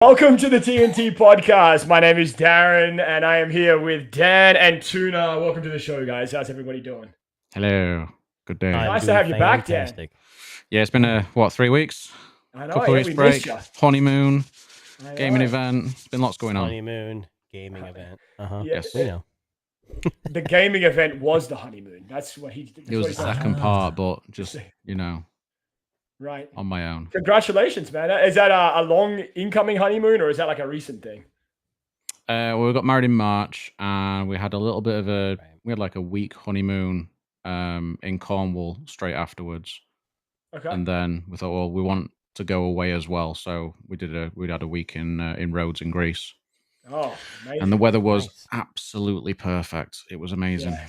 Welcome to the TNT Podcast. My name is Darren, and I am here with Dan and Tuna. Welcome to the show, guys. How's everybody doing? Hello. Good day. Nice to have you back, Dan. Yeah, it's been 3 weeks? I know. Couple of weeks break, honeymoon, gaming event. There's been lots going on. Honeymoon, gaming event. Yes. You know. The gaming event was the honeymoon. That's what he. It was the second part, but just right on my own. Congratulations, man. Is that a long incoming honeymoon, or is that like a recent thing? We got married in March, and we had a little bit of we had like a week honeymoon in Cornwall straight afterwards. Okay. And then we thought, well, we want to go away as well, so we had a week in Rhodes in Greece. Oh, amazing. And the weather was absolutely perfect. It was amazing. Yeah.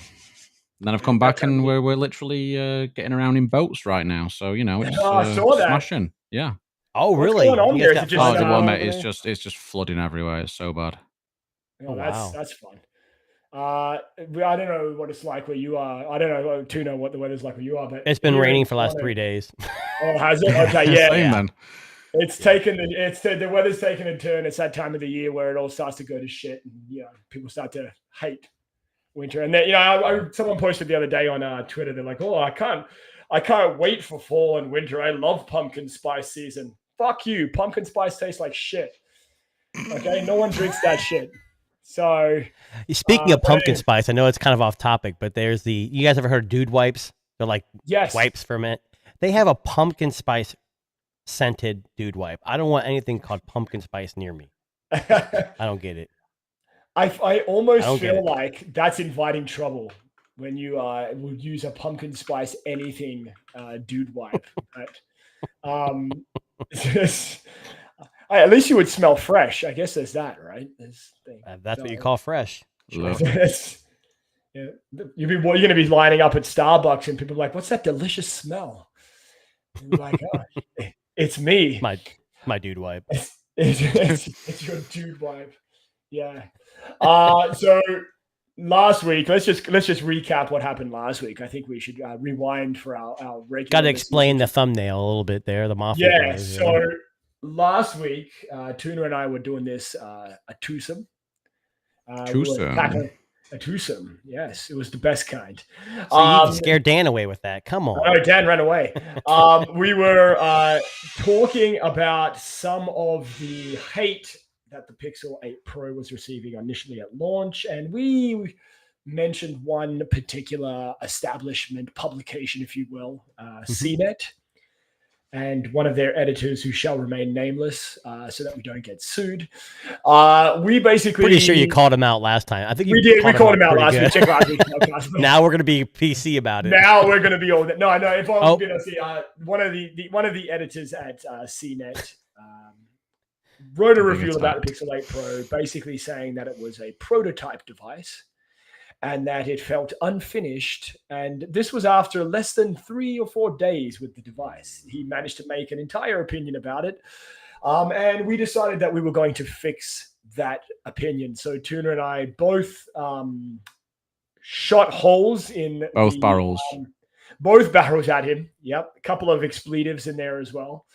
And then I've come back and we're literally getting around in boats right now. So, it's smashing. Yeah. Oh, really? What's going on there? Mate, it's just flooding everywhere. It's so bad. Oh, that's fun. I don't know what it's like where you are. I don't know to know what the weather's like where you are, but it's been raining for the last 3 days. Oh, has it? Okay, yeah. Same, man. The weather's taken a turn. It's that time of the year where it all starts to go to shit, and people start to hate winter. And then someone posted the other day on Twitter. They're like, "Oh, I can't wait for fall and winter. I love pumpkin spice season." Fuck you. Pumpkin spice tastes like shit. Okay, no one drinks that shit. So, speaking of pumpkin spice, I know it's kind of off topic, but there's you guys ever heard of dude wipes? They're like wipes for men. They have a pumpkin spice scented dude wipe. I don't want anything called pumpkin spice near me. I don't get it. I almost feel like that's inviting trouble when you would use a pumpkin spice anything dude wipe. But, at least you would smell fresh. I guess there's that, right? That's what you call fresh. You're going to be lining up at Starbucks and people are like, "What's that delicious smell?" And you're like, "Oh, it's me. My dude wipe. It's your dude wipe." Yeah. So last week, let's just recap what happened last week. I think we should rewind for our regular. Got to explain the thumbnail a little bit there. The mafia. Yeah. So last week, Tuna and I were doing this a twosome. A twosome. Yes, it was the best kind. So you scared Dan away with that. Come on. Oh, Dan ran away. We were talking about some of the hate that the Pixel 8 Pro was receiving initially at launch, and we mentioned one particular establishment, publication, if you will, CNET, and one of their editors who shall remain nameless, so that we don't get sued. We basically pretty sure you called him out last time. I think we did. We called him out last week. Check last week. Now we're going to be PC about it. Now we're going to be all that. No. If I'm going to see one of the editors at CNET wrote a review about the Pixel 8 Pro, basically saying that it was a prototype device and that it felt unfinished. And this was after less than 3 or 4 days with the device. He managed to make an entire opinion about it. And we decided that we were going to fix that opinion. So Tuna and I both shot holes in both barrels. Both barrels at him. Yep. A couple of expletives in there as well.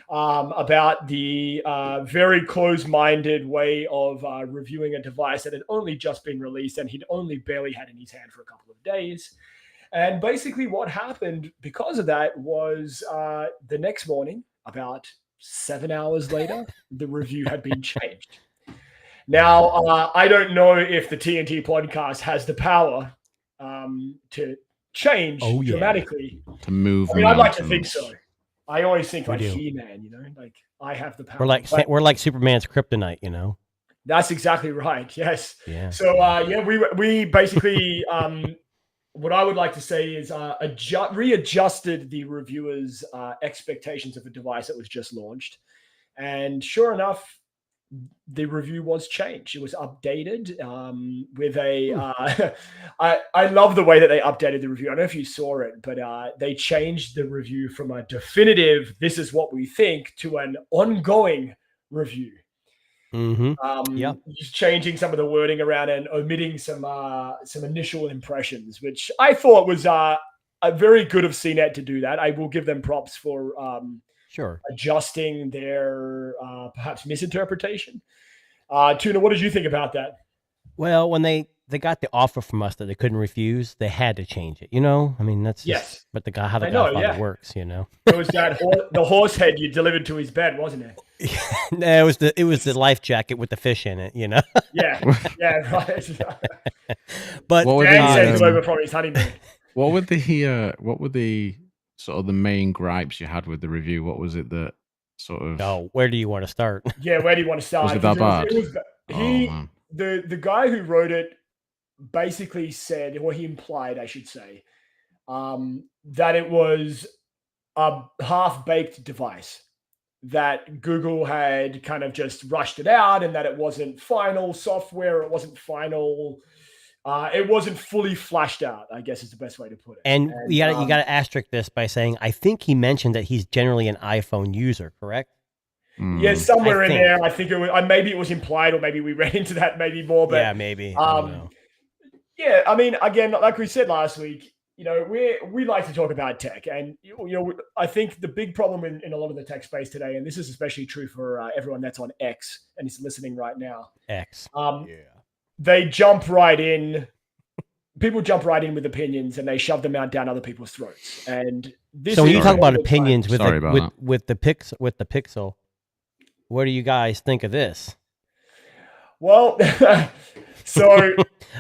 About the very close-minded way of reviewing a device that had only just been released and he'd only barely had in his hand for a couple of days. And basically what happened because of that was the next morning, about 7 hours later, the review had been changed. Now, I don't know if the TNT podcast has the power to change dramatically. To move. I mean, I'd like to think so. I always think like He-Man, like I have the power. We're like Superman's kryptonite, That's exactly right. Yes. Yeah. So we basically what I would like to say is readjusted the reviewers' expectations of the device that was just launched, and sure enough, the review was changed. It was updated with a. I love the way that they updated the review. I don't know if you saw it, but they changed the review from a definitive "this is what we think" to an ongoing review. Just changing some of the wording around and omitting some initial impressions, which I thought was very good of CNET to do that. I will give them props for adjusting their perhaps misinterpretation. Tuna, what did you think about that? Well, when they got the offer from us that they couldn't refuse, they had to change it. I mean, that's just how the Godfather works. It was that the horse head you delivered to his bed, wasn't it? No, it was the life jacket with the fish in it. Yeah, right. But Dan sent him over from his honeymoon. What were the sort of the main gripes you had with the review? What was it that sort of? Oh, where do you want to start? Yeah, where do you want to start? Was it that bad? The guy who wrote it basically said, or he implied, I should say, that it was a half-baked device, that Google had kind of just rushed it out, and that it wasn't final software, it wasn't final. It wasn't fully flashed out, I guess is the best way to put it. And you got to asterisk this by saying, I think he mentioned that he's generally an iPhone user, correct? Yeah, somewhere in there. I think it was. Maybe it was implied, or maybe we read into that maybe more. But yeah, maybe. Yeah, I mean, again, like we said last week, we like to talk about tech, and I think the big problem in a lot of the tech space today, and this is especially true for everyone that's on X and is listening right now. X. They jump right in. People jump right in with opinions, and they shove them out down other people's throats. And this. So when you talk about opinions with the Pixel, what do you guys think of this? Well, so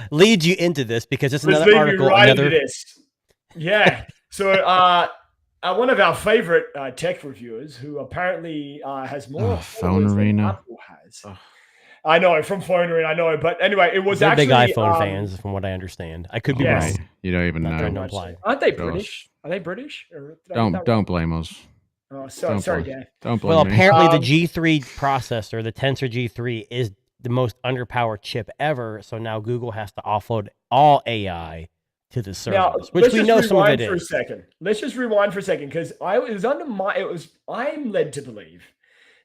leads you into this because it's another article. Into this. Yeah. So one of our favorite tech reviewers, who apparently has more Phone Arena. Apple has. I know, from Phone Arena, I know. But anyway, it was They're actually big iPhone fans, from what I understand. I could be wrong. You don't even know. Aren't they British? Are they British? Don't blame us. Oh, sorry, Dan. Don't blame me. Apparently the G3 processor, the Tensor G3, is the most underpowered chip ever. So now Google has to offload all AI to the servers, which we know some of it is. Let's just rewind for a second, because I'm led to believe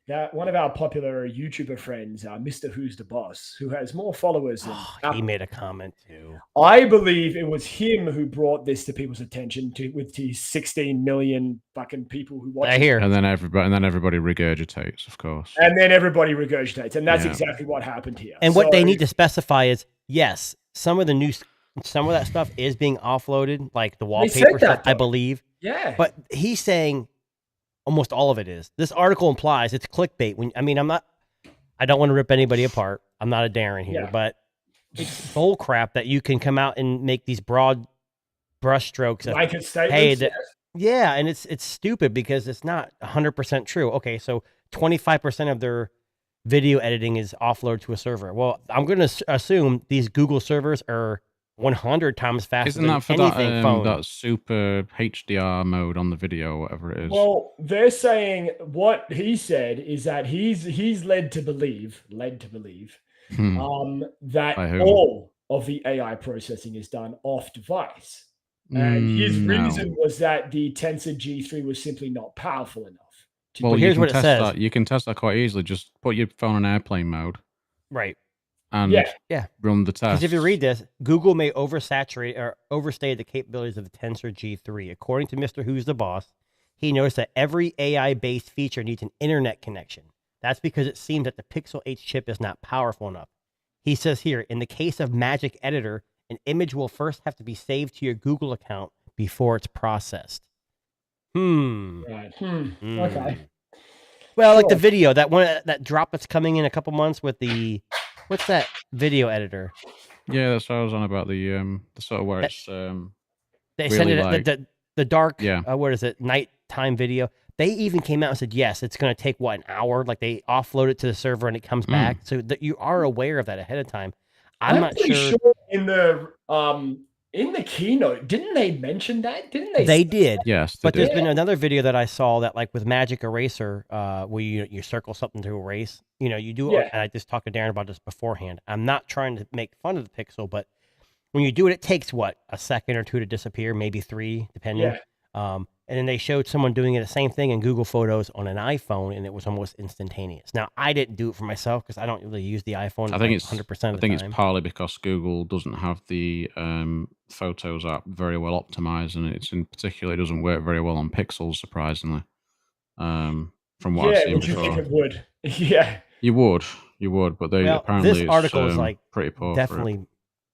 that one of our popular YouTuber friends, Mr. Who's the Boss, who has more followers than he made a comment too. I believe it was him who brought this to people's attention with his 16 million fucking people who watch. I hear. And then everybody regurgitates, of course. And then everybody regurgitates, and that's exactly what happened here. And what they need to specify is, yes, some of that stuff is being offloaded, like the wallpaper stuff, I believe. Yeah. But he's saying almost all of it is. This article implies it's clickbait. I don't want to rip anybody apart. I'm not a Darren here, but it's bull crap that you can come out and make these broad brushstrokes. And it's stupid because it's not 100% true. Okay, so 25% of their video editing is offloaded to a server. Well, I'm going to assume these Google servers are 100 times faster. Isn't that for that super HDR mode on the video, whatever it is? Well, they're saying what he said is that he's led to believe that all of the AI processing is done off device. And his reason was that the Tensor G3 was simply not powerful enough. Well, here's what it says. You can test that quite easily. Just put your phone on airplane mode. Right. And run the test. Because if you read this, Google may oversaturate or overstay the capabilities of the Tensor G3. According to Mr. Who's the Boss, he noticed that every AI-based feature needs an internet connection. That's because it seems that the Pixel 8 chip is not powerful enough. He says here, in the case of Magic Editor, an image will first have to be saved to your Google account before it's processed. Right. Okay. Well, like the video, that drop that's coming in a couple months with the... What's that video editor? Yeah, that's what I was on about, the sort of where it's they send it the dark what is it, nighttime video. They even came out and said, yes, it's going to take an hour, like they offload it to the server and it comes back, so that you are aware of that ahead of time. I'm not sure in the keynote, didn't they mention that? Didn't they? They did. Yes. But there's been another video that I saw that, like with Magic Eraser, where you circle something to erase. You do it, and I just talked to Darren about this beforehand. I'm not trying to make fun of the Pixel, but when you do it, it takes a second or two to disappear, maybe 3, depending. And then they showed someone doing it the same thing in Google Photos on an iPhone, and it was almost instantaneous. Now, I didn't do it for myself because I don't really use the iPhone. I think it's 100% of the time. I think it's partly because Google doesn't have the Photos app very well optimized, and it doesn't work very well on Pixels, surprisingly. From what I've seen before. You think it would? Yeah, you would, but they apparently this article is like pretty poor. Definitely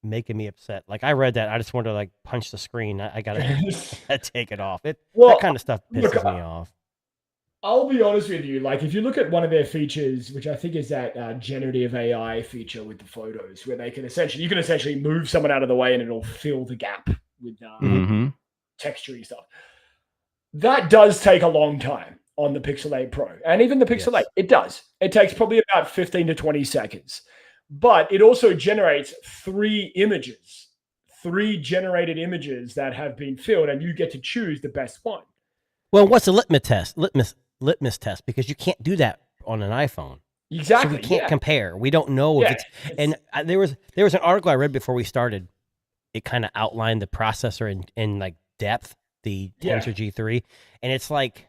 making me upset. Like I read that, I just wanted to like punch the screen. I gotta take it off. That kind of stuff pisses me off. I'll be honest with you. Like if you look at one of their features, which I think is that generative AI feature with the photos, where you can essentially move someone out of the way and it'll fill the gap with textury stuff. That does take a long time on the Pixel 8 Pro, and even the Pixel 8. It does. It takes probably about 15 to 20 seconds. But it also generates 3 generated images that have been filled, and you get to choose the best one. Well, what's a litmus test? Because you can't do that on an iPhone. Exactly. So we can't compare. We don't know if it's. And there was an article I read before we started. It kind of outlined the processor in like depth, the Tensor G3, and it's like.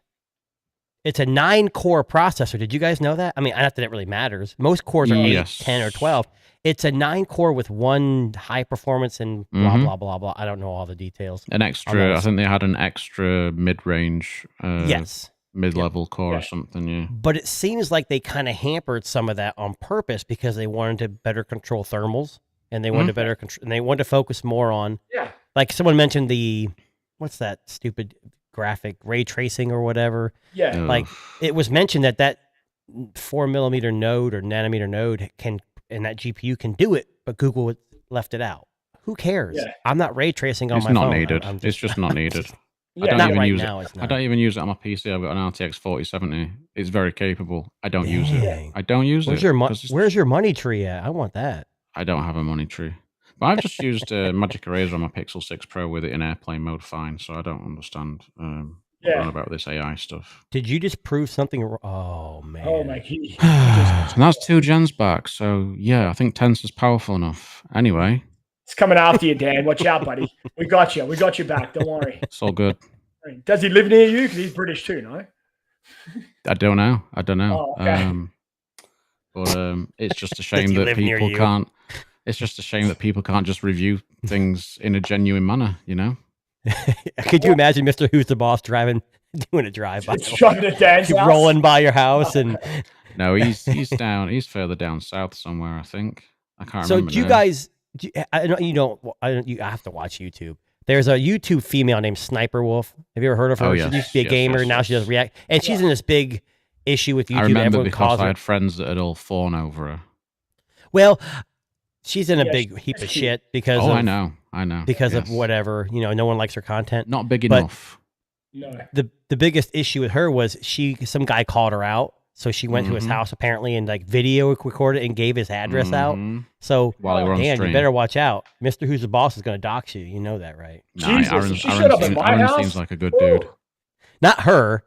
It's a 9-core processor. Did you guys know that? I mean, not that it really matters. Most cores are 8, 10, or 12. It's a 9-core with 1 high performance and blah, blah, blah, blah. I don't know all the details. An extra, I think they had an extra mid-range, mid-level core or something, yeah. But it seems like they kind of hampered some of that on purpose because they wanted to better control thermals, and they wanted to better control, and they wanted to focus more on, like someone mentioned what's that stupid graphic ray tracing or whatever. Like it was mentioned that 4mm node or nanometer node and that GPU can do it, but Google left it out. Who cares? I'm not ray tracing on my phone. It's not needed. It's just not needed. I don't even use it. I don't even use it on my PC. I've got an RTX 4070. It's very capable. I don't use it. I don't use it. Where's your money tree at? I want that. I don't have a money tree. But I've just used Magic Eraser on my Pixel 6 Pro with it in airplane mode fine, so I don't understand about this AI stuff. Did you just prove something? Oh, man. Oh, my key. And that's 2 gens back, so yeah, I think Tensor's powerful enough. Anyway. It's coming after you, Dan. Watch out, buddy. We got you. We got you back. Don't worry. It's all good. Does he live near you? Because he's British too, no? I don't know. Oh, okay. But it's just a shame that people can't. It's just a shame that people can't just review things in a genuine manner, you know? Could you imagine Mr. Who's the Boss doing a drive-by? Driving to Dan's house? Rolling by your house and... No, he's down. He's further down south somewhere, I think. I can't So remember. do you guys... I know you don't... You have to watch YouTube. There's a YouTube female named Sniper Wolf. Have you ever heard of her? Oh, yes. She used to be a gamer. Now she does React. And she's in this big issue with YouTube. I remember everyone because calls I had friends that had all fawned over her. Well... She's in a big heap of shit because I know. Because of whatever, no one likes her content. Not big enough. No. The biggest issue with her was some guy called her out, so she went to his house apparently and like video recorded and gave his address out. So Dan, you better watch out. Mr. Who's the Boss is going to dox you. You know that, right? Jesus, she showed up at my house. Seems like a good dude. Not her.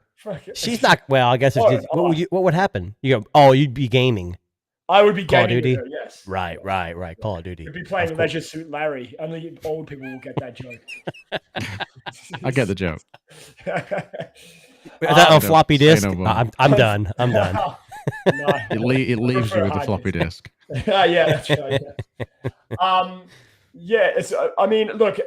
She's not. Well, I guess what would happen? You go, you'd be gaming. I would be Call of Duty. Her, yes. Right. Call of Duty. You'd be playing Leisure Suit Larry. Only old people will get that joke. I get the joke. Is that on floppy disk? I'm done. I'm done. No. It leaves you with the floppy disk. Yeah, that's right. Yeah. I mean, look.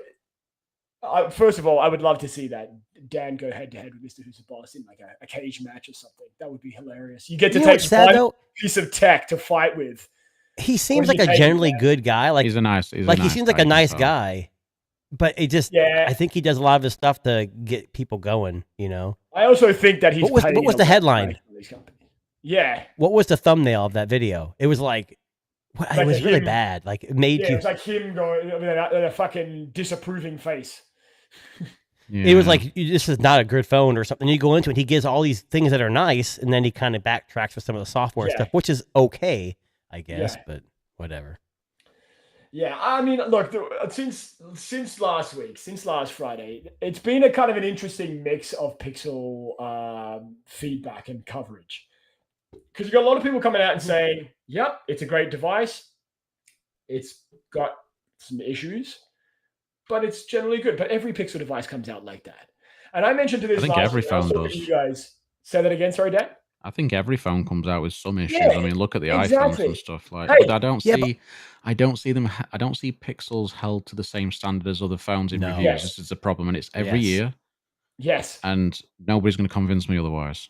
First of all, I would love to see that Dan go head to head with Mr. Who's the Boss in like a cage match or something. That would be hilarious. You get to take one piece of tech to fight with. He seems like a generally good guy. Like he seems like a nice guy, but it just I think he does a lot of his stuff to get people going. I also think that he's. What was the headline? Yeah. What was the thumbnail of that video? It was like. It was really bad. Like it made you. It was like him going a fucking disapproving face. Yeah. It was like, this is not a good phone or something. You go into it, he gives all these things that are nice, and then he kind of backtracks with some of the software stuff, which is okay, I guess, but whatever. Yeah, I mean, look, since last week, since last Friday, it's been a kind of an interesting mix of Pixel feedback and coverage. Because you've got a lot of people coming out and saying, yep, it's a great device. It's got some issues, but it's generally good. But every Pixel device comes out like that. And I mentioned to this last every phone does. You guys say that again, sorry, Dan? I think every phone comes out with some issues. I mean, look at the iPhones and stuff but I don't see Pixels held to the same standard as other phones in reviews. This is a problem, and it's every year. Yes. And nobody's going to convince me otherwise.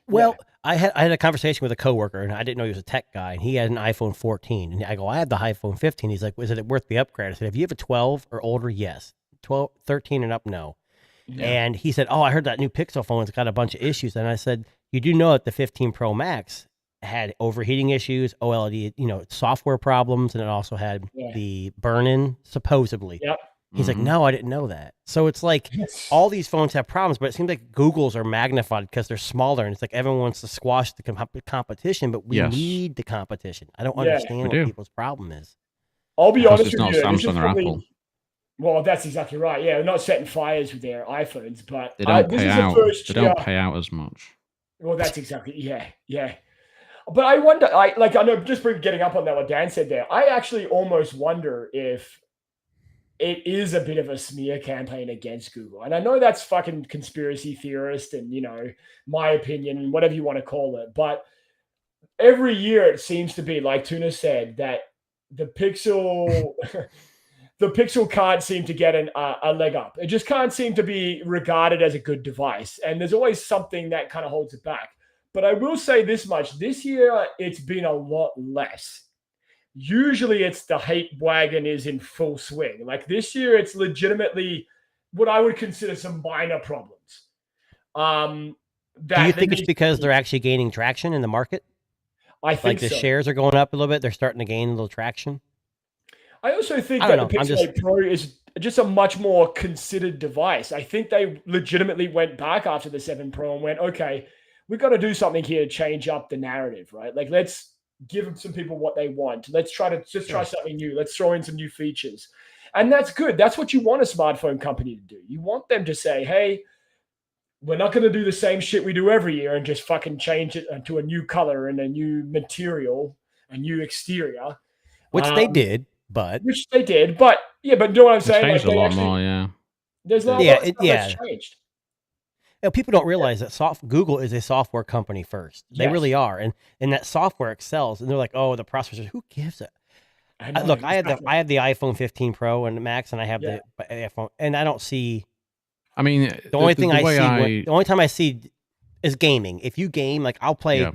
Well, I had a conversation with a coworker, and I didn't know he was a tech guy, and he had an iPhone 14, and I go, I have the iPhone 15. He's like, is it worth the upgrade? I said, if you have a 12 or older, yes. 12, 13 and up, no. Yeah. And he said, oh, I heard that new Pixel phone's got a bunch of issues. And I said, you do know that the 15 Pro Max had overheating issues, OLED, software problems, and it also had the burn-in, supposedly. Yep. He's like, no, I didn't know that. So it's like all these phones have problems, but it seems like Google's are magnified because they're smaller, and it's like everyone wants to squash the competition, but we need the competition. I don't understand what people's problem is. I'll be honest with you. Samsung or Apple. Well, that's exactly right. Yeah, they're not setting fires with their iPhones, but they don't pay out. They don't pay out as much. Well, that's exactly yeah. But I wonder, I know, just getting up on that what Dan said there. I actually almost wonder if it is a bit of a smear campaign against Google. And I know that's fucking conspiracy theorist and, my opinion and whatever you want to call it. But every year it seems to be, like Tuna said, that the Pixel the Pixel can't seem to get a leg up. It just can't seem to be regarded as a good device. And there's always something that kind of holds it back. But I will say this much. This year, it's been a lot less. Usually it's the hate wagon is in full swing. Like this year, it's legitimately what I would consider some minor problems. Do you think it's because they're actually gaining traction in the market? I think the shares are going up a little bit. They're starting to gain a little traction. I also think that the Pixel 8 Pro is just a much more considered device. I think they legitimately went back after the 7 Pro and went, okay, we've got to do something here to change up the narrative, right? Like, let's give some people what they want. Let's try something new. Let's throw in some new features. And that's good. That's what you want a smartphone company to do. You want them to say, hey, we're not going to do the same shit we do every year and just fucking change it to a new color and a new material, a new exterior. Which they did, but... Which they did, but... Yeah, but you know what I'm saying? Changed a lot more, yeah. There's a lot that's changed. People don't realize that Google is a software company first. They really are. And that software excels. And they're like, oh, the processors, who gives it? I have the iPhone 15 Pro and Max, and I have the iPhone, and I don't see... I mean, the only time I see is gaming. If you game, like I'll play,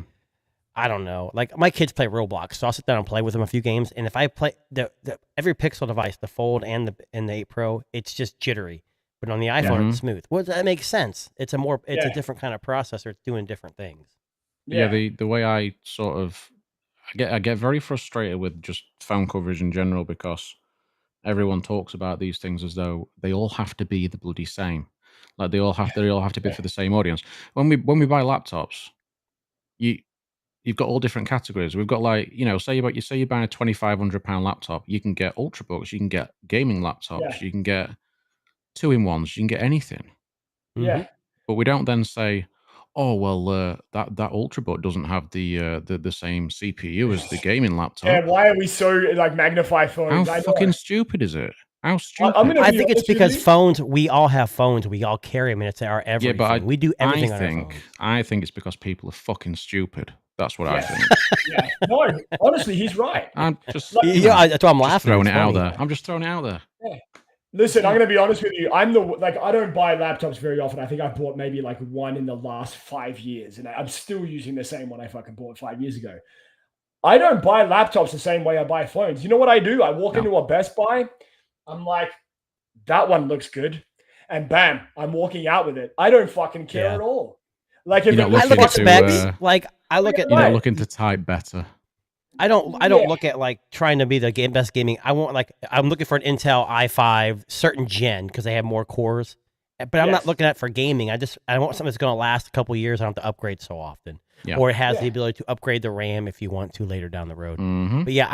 I don't know, like my kids play Roblox, so I'll sit down and play with them a few games. And if I play every Pixel device, the Fold and the 8 Pro, it's just jittery. But on the iPhone, it's smooth. Well, that makes sense. It's a different kind of processor. It's doing different things. Yeah, the way I sort of I get very frustrated with just phone coverage in general because everyone talks about these things as though they all have to be the bloody same. Like they all have to be for the same audience. When we buy laptops, you've got all different categories. We've got say you're buying a £2,500 laptop, you can get ultrabooks, you can get gaming laptops, you can get 2-in-1s, you can get anything. Yeah. But we don't then say, oh well, that ultrabook doesn't have the same CPU as the gaming laptop. Yeah, why are we so magnify phones? How fucking stupid is it? How stupid? I think it's because phones. We all have phones. We all carry them, and it's our everything. Yeah, but we do everything on our phones. I think it's because people are fucking stupid. That's what I think. Yeah. No, honestly, he's right. I'm just that's why I'm laughing. Throwing it out there. I'm just throwing it out there. Yeah. Listen, I'm going to be honest with you. I don't buy laptops very often. I think I bought maybe one in the last 5 years, and I'm still using the same one I fucking bought 5 years ago. I don't buy laptops the same way I buy phones. You know what I do? I walk into a Best Buy. I'm like, that one looks good. And bam, I'm walking out with it. I don't fucking care at all. Like if I look at specs, I look at... You're not looking to type better. I don't look at trying to be the best gaming. I want I'm looking for an Intel i5 certain gen because they have more cores. But I'm not looking at it for gaming. I want something that's going to last a couple of years. I don't have to upgrade so often. Yeah. Or it has the ability to upgrade the RAM if you want to later down the road. Mm-hmm. But yeah,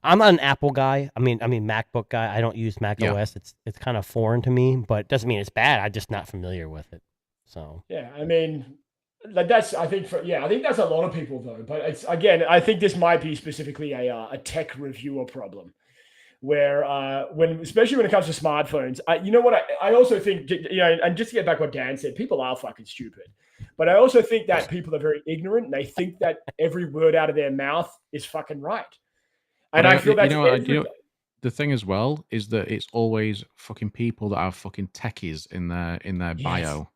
I'm not an Apple guy. I mean MacBook guy. I don't use Mac OS. It's kind of foreign to me, but it doesn't mean it's bad. I'm just not familiar with it. So yeah, I mean, I think that's a lot of people though. But it's again, I think this might be specifically a tech reviewer problem, where especially when it comes to smartphones, I also think, and just to get back what Dan said, people are fucking stupid. But I also think that people are very ignorant and they think that every word out of their mouth is fucking right. And I feel that's the thing as well is that it's always fucking people that have fucking techies in their bio.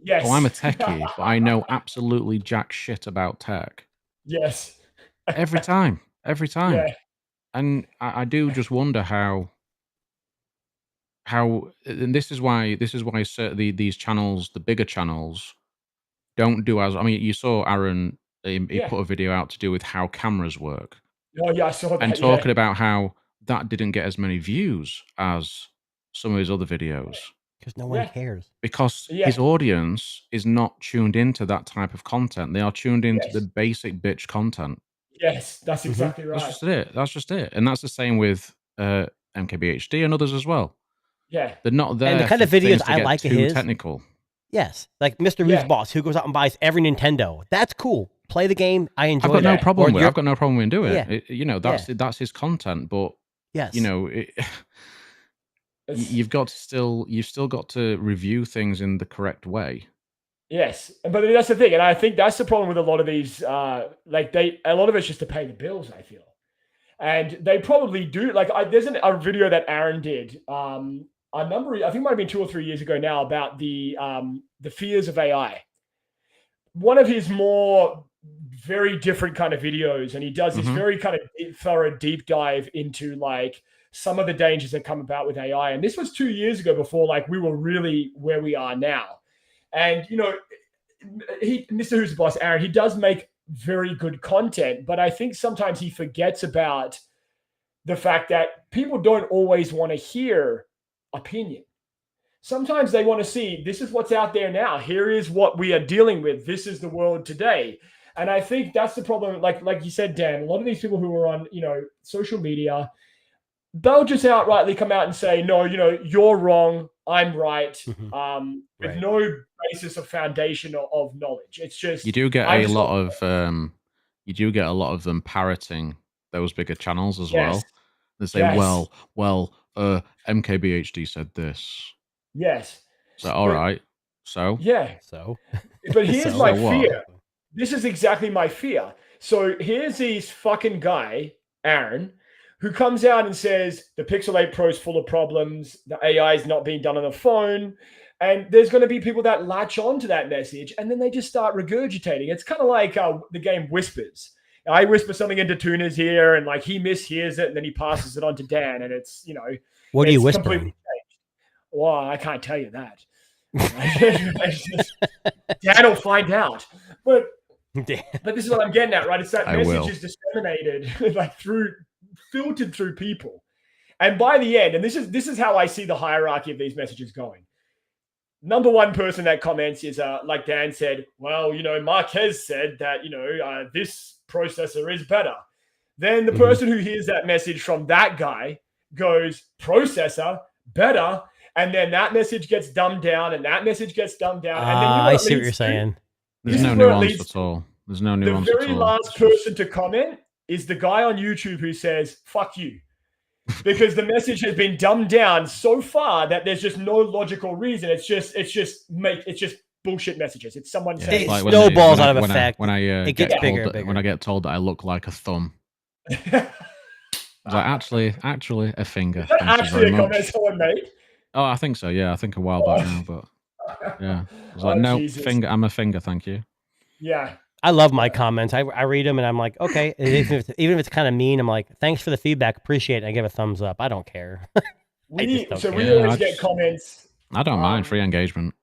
Yes. Oh, I'm a techie, but I know absolutely jack shit about tech. Yes. Every time. Yeah. And I do just wonder how, and this is why these channels, the bigger channels, don't do as. I mean, you saw Aaron. He put a video out to do with how cameras work. Oh yeah, I saw that. And talking about how that didn't get as many views as some of his other videos. Because no one cares. Because his audience is not tuned into that type of content. They are tuned into the basic bitch content. Yes, that's exactly right. That's just it. And that's the same with MKBHD and others as well. Yeah. They're not there and the kind of videos I like too of his, technical. Yes. Like Mr. Rude's Boss, who goes out and buys every Nintendo. That's cool. Play the game. I enjoy I've got that. no problem with it. I've got no problem with doing Yeah. it. That's his content. But, you've still got to review things in the correct way. Yes, but that's the thing, and I think that's the problem with a lot of these. A lot of it's just to pay the bills. I feel, and they probably do. Like, there's a video that Aaron did. I think it might have been 2 or 3 years ago now, about the fears of AI. One of his more very different kind of videos, and he does this very kind of thorough deep dive into like some of the dangers that come about with AI. And this was 2 years ago, before like we were really where we are now. And, Mr. Who's the Boss, Aaron, he does make very good content, but I think sometimes he forgets about the fact that people don't always want to hear opinion. Sometimes they want to see, this is what's out there now. Here is what we are dealing with. This is the world today. And I think that's the problem. Like you said, Dan, a lot of these people who are on, social media, they'll just outrightly come out and say, no, you're wrong, I'm right, with no basis of foundation of knowledge. It's just, you do get a lot of them parroting those bigger channels as well. They say, well, MKBHD said this. Yes. So all right. So but here's my fear. This is exactly my fear. So here's this fucking guy, Aaron, who comes out and says the Pixel 8 Pro is full of problems, the AI is not being done on the phone, and there's going to be people that latch on to that message, and then they just start regurgitating. It's kind of like the game Whispers. I whisper something into Tuna's ear, and like he mishears it, and then he passes it on to Dan, and it's, What do you whisper? Well, I can't tell you that. Dan will find out. But this is what I'm getting at, right? It's that message is disseminated, like filtered through people. And by the end, and this is how I see the hierarchy of these messages going. Number one person that comments is, like Dan said, well, Marquez said that, this processor is better. Then the person who hears that message from that guy goes, processor, better. And then that message gets dumbed down, and that message gets dumbed down. And then I see what you're saying. There's no nuance at all. There's no nuance at all. The very last person to comment is the guy on YouTube who says, fuck you. Because the message has been dumbed down so far that there's just no logical reason. It's just bullshit messages. It's someone saying it snowballs out of effect. It gets bigger, bigger. When I get told that I look like a thumb. Actually, a finger. Actually, a comment someone made. Oh, I think so. Yeah, I think a while back now, but yeah, I was like, no, Jesus. Finger. I'm a finger, thank you. Yeah, I love my comments. I read them and I'm like, okay. Even if it's kind of mean, I'm like, thanks for the feedback, appreciate it. I give a thumbs up. I don't care. We always get comments. I don't mind free engagement.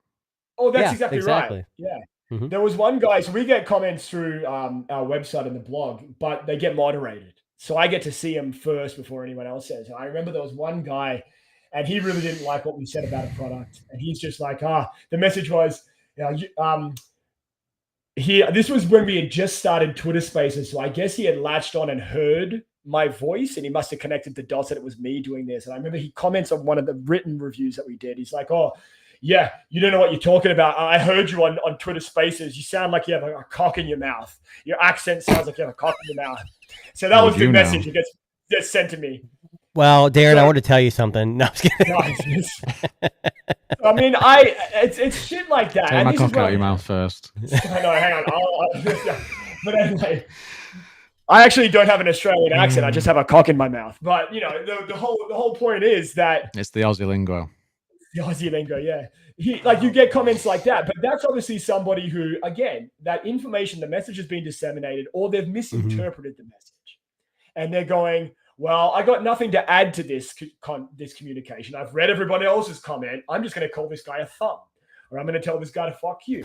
Oh, that's exactly right. Yeah. Mm-hmm. There was one guy, so we get comments through our website and the blog, but they get moderated. So I get to see them first before anyone else says. And I remember there was one guy, and he really didn't like what we said about a product. And he's just like, the message was, this was when we had just started Twitter Spaces. So I guess he had latched on and heard my voice, and he must have connected the dots that it was me doing this. And I remember he comments on one of the written reviews that we did. He's like, oh, yeah, you don't know what you're talking about. I heard you on Twitter Spaces. You sound like you have a cock in your mouth. Your accent sounds like you have a cock in your mouth. So that was the message that gets sent to me. Well, Darren, I want to tell you something. No, I was kidding. I mean, it's shit like that. Take my cock out of your mouth first. Hang on. But anyway, I actually don't have an Australian accent. I just have a cock in my mouth. But the whole point is that it's the Aussie lingo. The Aussie lingo, yeah. you get comments like that, but that's obviously somebody who, again, that information, the message has been disseminated, or they've misinterpreted the message, and they're going, well, I got nothing to add to this communication. I've read everybody else's comment. I'm just going to call this guy a thumb, or I'm going to tell this guy to fuck you.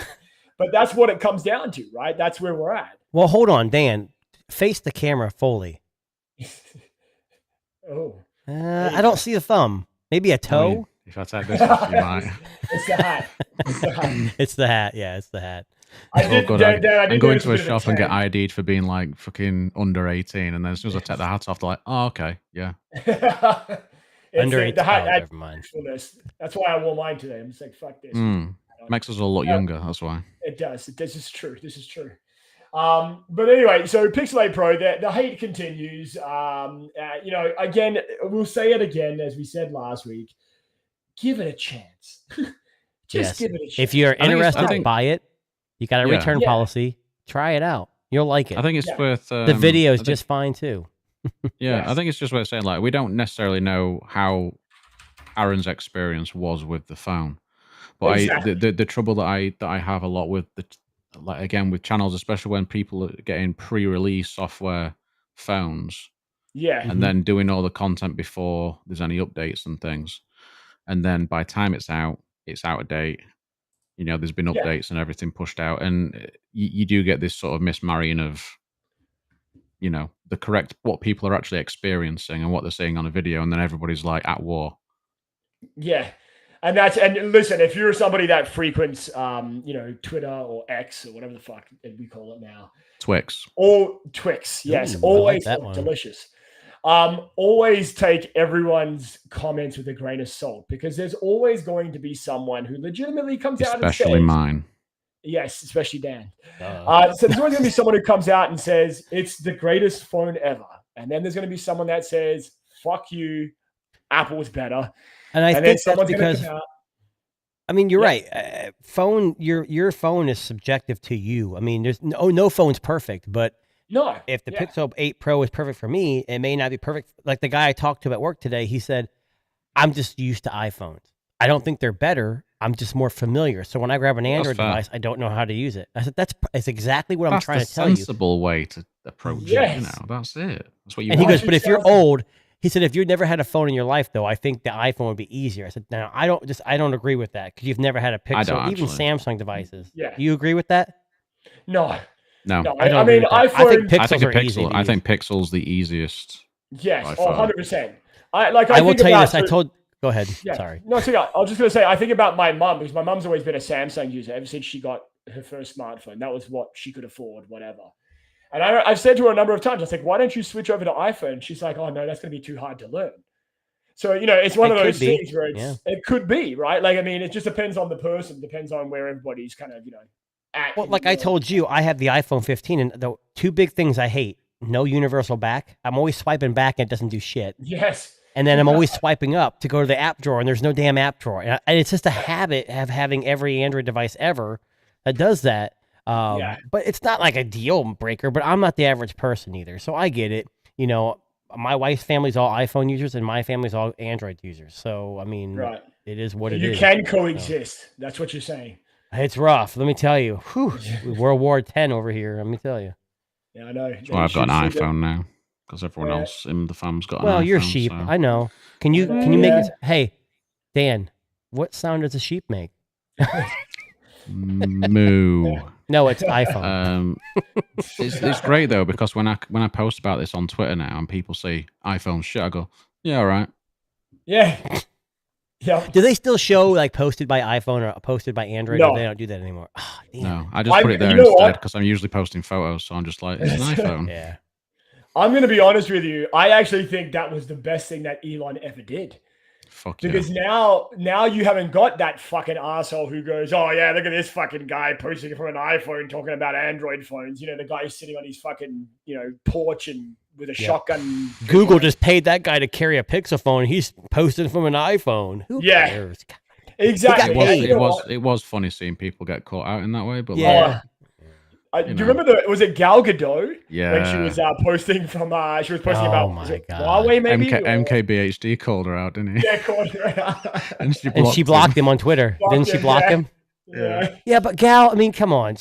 But that's what it comes down to, right? That's where we're at. Well, hold on, Dan. Face the camera fully. I don't see a thumb. Maybe a toe. I mean, if I take this off, you might. It's the hat. It's the hat. Yeah, it's the hat. I'm going to a shop and get ID'd for being like fucking under 18, and then as soon as I take the hat off, they're like, "Oh, okay, yeah." Under 18. Never mind. That's why I wore mine today. I'm just like, fuck this. Makes us all look younger. That's why. It does. This is true. But anyway, so Pixelate Pro, the hate continues. Again, we'll say it again, as we said last week. Give it a chance. Just give it a chance. If you're interested, buy it. You got a return policy. Try it out. You'll like it. I think it's worth... the video is just fine, too. I think it's just worth saying, like, we don't necessarily know how Aaron's experience was with the phone. But the trouble that I have a lot with, with channels, especially when people are getting pre-release software phones, and then doing all the content before there's any updates and things, and then by the time it's out of date. There's been updates and everything pushed out, and you do get this sort of mismarrying of, the correct what people are actually experiencing and what they're seeing on a video, and then everybody's like at war. Yeah. And listen, if you're somebody that frequents, Twitter or X or whatever the fuck we call it now, Twix, yes, ooh, always like that delicious. Always take everyone's comments with a grain of salt, because there's always going to be someone who legitimately comes out and says, especially mine. Yes, especially Dan. So there's always going to be someone who comes out and says it's the greatest phone ever, and then there's going to be someone that says, "Fuck you, Apple's better." And I think that's because, I mean, you're right. Your phone is subjective to you. I mean, there's no phone's perfect, but if the Pixel 8 Pro is perfect for me, it may not be perfect. Like the guy I talked to at work today, he said, "I'm just used to iPhones. I don't think they're better. I'm just more familiar. So when I grab an Android device, I don't know how to use it." I said, "That's exactly what I'm trying to tell you." That's a sensible way to approach it. That's it. That's what you. And he goes, "But if you're old." He said, if you've never had a phone in your life, though, I think the iPhone would be easier. I said, no, I don't agree with that, because you've never had a Pixel, even Samsung devices. Yeah. Do you agree with that? No. I mean, iPhone, I think Pixel's the easiest. Yes, 100%. I will tell you this. Go ahead. Yeah. Sorry. No, so I was just going to say, I think about my mum, because my mum's always been a Samsung user ever since she got her first smartphone. That was what she could afford, whatever. And I've said to her a number of times, I was like, why don't you switch over to iPhone? She's like, oh, no, that's going to be too hard to learn. So, it's one of those things where it could be, right? Like, I mean, it just depends on the person, depends on where everybody's kind of, at. Well, like I told you, I have the iPhone 15, and the two big things I hate: no universal back. I'm always swiping back, and it doesn't do shit. Yes. And then I'm always swiping up to go to the app drawer, and there's no damn app drawer. And it's just a habit of having every Android device ever that does that. But it's not like a deal breaker, but I'm not the average person either. So I get it. My wife's family's all iPhone users and my family's all Android users. So, I mean, it is what it is. You can coexist. So. That's what you're saying. It's rough. Let me tell you. World War X over here. Let me tell you. Yeah, I know. Well, I've got an iPhone now, because everyone else in the fam's got an iPhone. Well, you're sheep. So. I know. Can you make this? Hey, Dan, what sound does a sheep make? Moo. No, it's iPhone. It's great though, because when I post about this on Twitter now and people say iPhone shit, I go, yeah, all right. Yeah. Yeah. Do they still show like posted by iPhone or posted by Android? No. Or they don't do that anymore. Oh, no, I just put it there instead, because I'm usually posting photos, so I'm just like, it's an iPhone. Yeah. I'm going to be honest with you. I actually think that was the best thing that Elon ever did. Fuck because now you haven't got that fucking asshole who goes, oh yeah, look at this fucking guy posting from an iPhone talking about Android phones. The guy is sitting on his fucking, porch and with a shotgun. Google just paid that guy to carry a Pixel phone. He's posting from an iPhone. Who cares? Exactly. It was funny seeing people get caught out in that way, but do you remember was it Gal Gadot? Yeah. When she was posting from, she was posting about Huawei maybe? MKBHD called her out, didn't he? Yeah, called her out. and she blocked him on Twitter. Didn't she block him? Yeah, but Gal, I mean, come on.